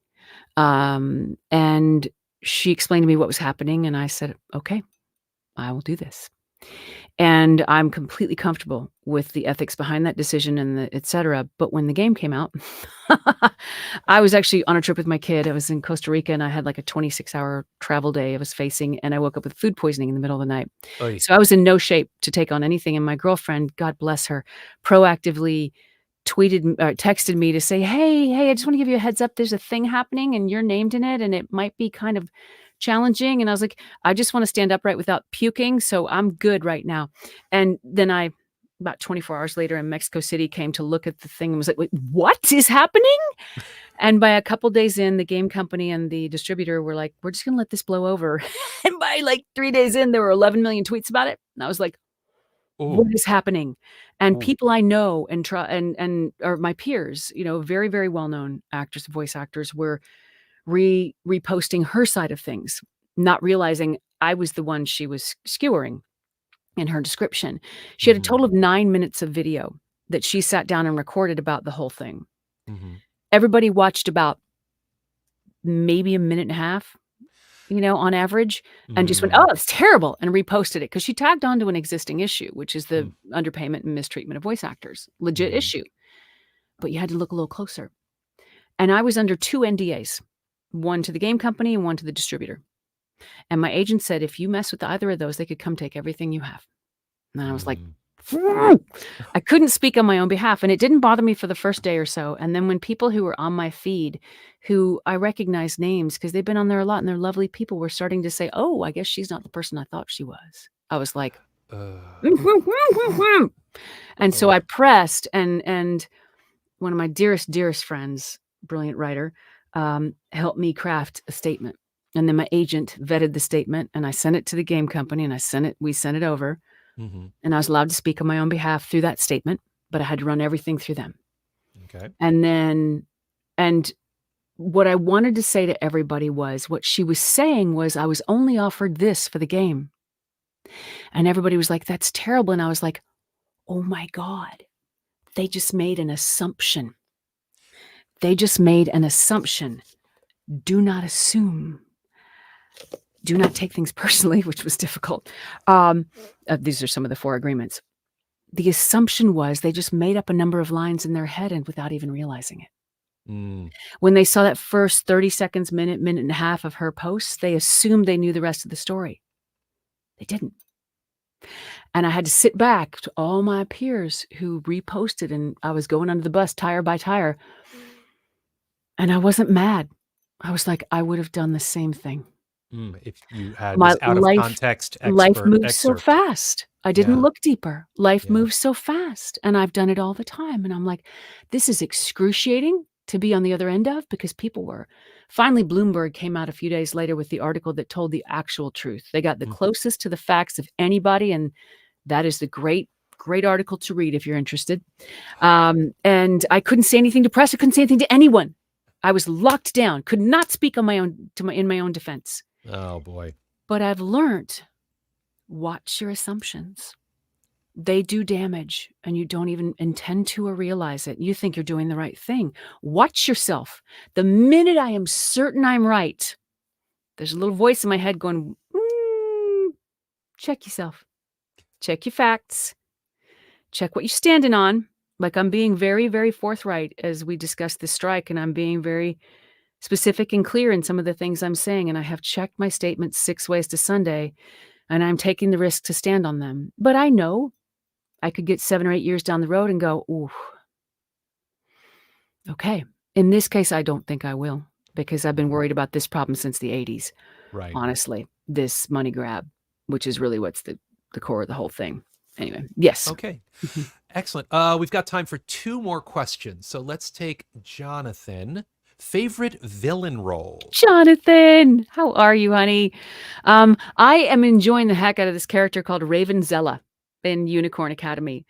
And she explained to me what was happening, and I said, "Okay, I will do this." And I'm completely comfortable with the ethics behind that decision and the et cetera, but when the game came out, I was actually on a trip with my kid. I was in Costa Rica, and I had, like, a 26-hour travel day I was facing, and I woke up with food poisoning in the middle of the night. Oy. So I was in no shape to take on anything, and my girlfriend, God bless her, proactively texted me to say, "Hey, I just wanna give you a heads up. There's a thing happening, and you're named in it, and it might be kind of challenging." And I was like, "I just wanna stand upright without puking, so I'm good right now." And then I about 24 hours later in Mexico City came to look at the thing and was like, wait, what is happening? And by a couple days in, the game company and the distributor were like, we're just going to let this blow over. And by like 3 days in, there were 11 million tweets about it. And I was like, what is happening? And people I know and or my peers, very, very well-known actors, voice actors were reposting her side of things, not realizing I was the one she was skewering in her description. She had a total of 9 minutes of video that she sat down and recorded about the whole thing. Everybody watched about maybe a minute and a half, on average, and just went, "Oh, it's terrible," and reposted it because she tagged onto an existing issue, which is the underpayment and mistreatment of voice actors. Legit issue. But you had to look a little closer. And I was under 2 NDAs, one to the game company and one to the distributor. And my agent said, if you mess with either of those, they could come take everything you have. And I was like, I couldn't speak on my own behalf. And it didn't bother me for the first day or so. And then when people who were on my feed, who I recognized names because they've been on there a lot and they're lovely people, were starting to say, oh, I guess she's not the person I thought she was. I was like, and so I pressed, and one of my dearest friends, brilliant writer, helped me craft a statement. And then my agent vetted the statement, and I sent it to the game company, and we sent it over. And I was allowed to speak on my own behalf through that statement, but I had to run everything through them. Okay. And what I wanted to say to everybody was, what she was saying was, I was only offered this for the game. And everybody was like, that's terrible. And I was like, oh my God, they just made an assumption. They just made an assumption. Do not assume. Do not take things personally, which was difficult. These are some of the 4 agreements. The assumption was they just made up a number of lines in their head and without even realizing it. When they saw that first 30 seconds, minute and a half of her posts, they assumed they knew the rest of the story. They didn't. And I had to sit back to all my peers who reposted, and I was going under the bus tire by tire. And I wasn't mad. I was like, I would have done the same thing. If you had this out of context life moves so fast. I didn't look deeper. Life moves so fast, and I've done it all the time. And I'm like, this is excruciating to be on the other end of, because people were. Finally, Bloomberg came out a few days later with the article that told the actual truth. They got the closest to the facts of anybody, and that is the great article to read if you're interested. And I couldn't say anything to press. I couldn't say anything to anyone. I was locked down. Could not speak on in my own defense. Oh boy. But I've learned, watch your assumptions. They do damage, and you don't even intend to or realize it. You think you're doing the right thing. Watch yourself. The minute I am certain I'm right, there's a little voice in my head going, check yourself. Check your facts. Check what you're standing on. Like, I'm being very, very forthright as we discuss this strike, and I'm being very specific and clear in some of the things I'm saying. And I have checked my statements 6 ways to Sunday, and I'm taking the risk to stand on them. But I know I could get 7 or 8 years down the road and go, ooh, okay. In this case, I don't think I will, because I've been worried about this problem since the 80s. Right. Honestly, this money grab, which is really what's the core of the whole thing. Anyway, yes. Okay. Excellent. We've got time for 2 more questions. So let's take Jonathan. Favorite villain role? Jonathan, how are you, honey? I am enjoying the heck out of this character called Raven Zella in Unicorn Academy.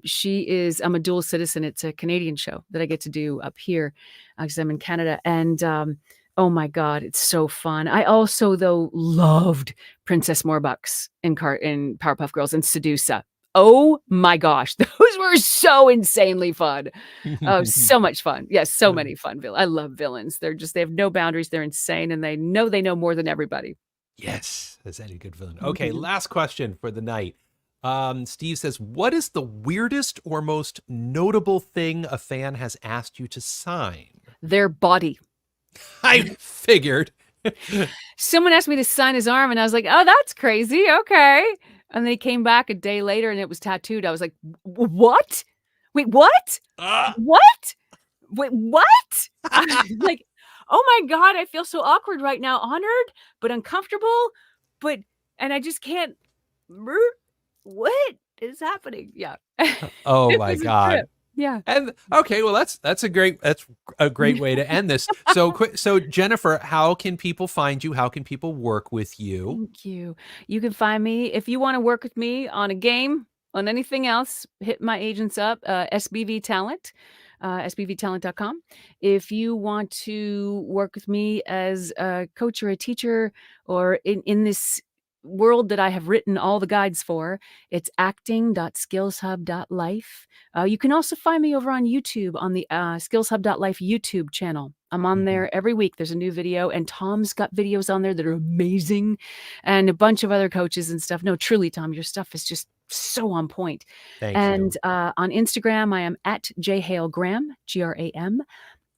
She is, I'm a dual citizen. It's a Canadian show that I get to do up here because I'm in Canada. And oh my God, it's so fun. I also, though, loved Princess Morbucks in Powerpuff Girls and Sedusa. Oh my gosh, those were so insanely fun. Oh, so much fun. Yes, so many fun villains. I love villains. They have no boundaries. They're insane, and they know more than everybody. Yes, that's any good villain. Okay, last question for the night. Steve says, what is the weirdest or most notable thing a fan has asked you to sign? Their body. I figured. Someone asked me to sign his arm, and I was like, oh, that's crazy. Okay. And then he came back a day later and it was tattooed. I was like, what? Wait, what? What? Wait, what? Like, oh my God, I feel so awkward right now. Honored, but uncomfortable. And I just can't. What? is happening? Yeah. Oh It my was a God. trip. Yeah. And okay, well, that's a great way to end this. So quick, so Jennifer, how can people find you? How can people work with you? Thank you. You can find me if you wanna work with me on a game, on anything else, hit my agents up, SBV Talent, sbvtalent.com. If you want to work with me as a coach or a teacher or in this world that I have written all the guides for, it's acting.skillshub.life. You can also find me over on YouTube on the, skillshub.life YouTube channel. I'm on Mhm. there every week. There's a new video, and Tom's got videos on there that are amazing, and a bunch of other coaches and stuff. No, truly, Tom, your stuff is just so on point. Thank you. And on Instagram, I am at jhalegram, Gram.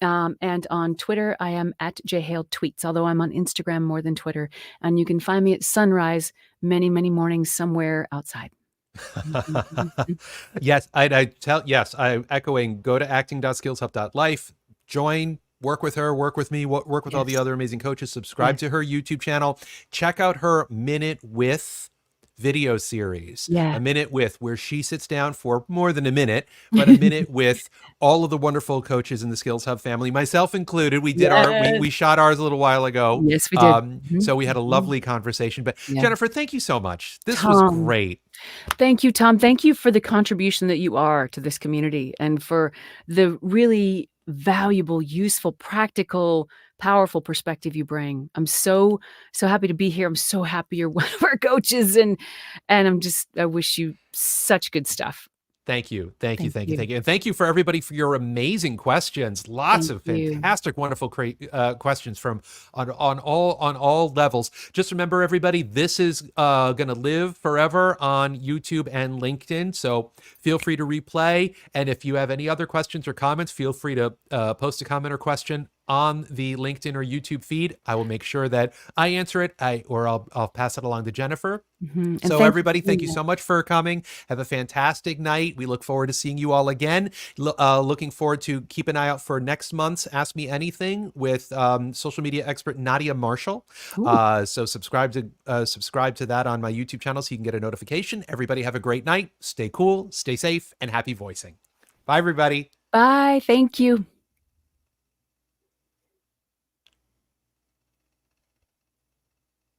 And on Twitter, I am at jhaletweets, although I'm on Instagram more than Twitter. And you can find me at sunrise many, many mornings somewhere outside. Mhm, mhm. Yes, yes, I'm echoing. Go to acting.skillshub.life, join, work with her, work with me, work with all the Yes, other amazing coaches, subscribe yes, to her YouTube channel, check out her Minute With video series, yeah. a minute with where she sits down for more than a minute, but a minute with all of the wonderful coaches in the Skills Hub family, myself included. Yes. We shot ours a little while ago. Yes, we did. So Mhm, we had a mhm. lovely conversation. But Yeah. Jennifer, thank you so much. This was Tom. great. Thank you, Tom. Thank you for the contribution that you are to this community and for the really valuable, useful, practical, powerful perspective you bring. I'm so, so happy to be here. I'm so happy you're one of our coaches and I wish you such good stuff. Thank you. Thank you. Thank Thank you. you. Thank you. And thank you for everybody for your amazing questions. Lots Thank of you. fantastic, wonderful questions from on all levels. Just remember, everybody, this is going to live forever on YouTube and LinkedIn. So feel free to replay. And if you have any other questions or comments, feel free to post a comment or question on the LinkedIn or YouTube feed. I will make sure that I answer it. I'll pass it along to Jennifer. Mhm, and So thank you everybody, for thank doing you that. so much for coming. Have a fantastic night. We look forward to seeing you all again. Looking forward to keep an eye out for next month's Ask Me Anything with social media expert Nadia Marshall. Ooh, So subscribe to that on my YouTube channel so you can get a notification. Everybody have a great night. Stay cool, stay safe, and happy voicing. Bye, everybody. bye. Thank you.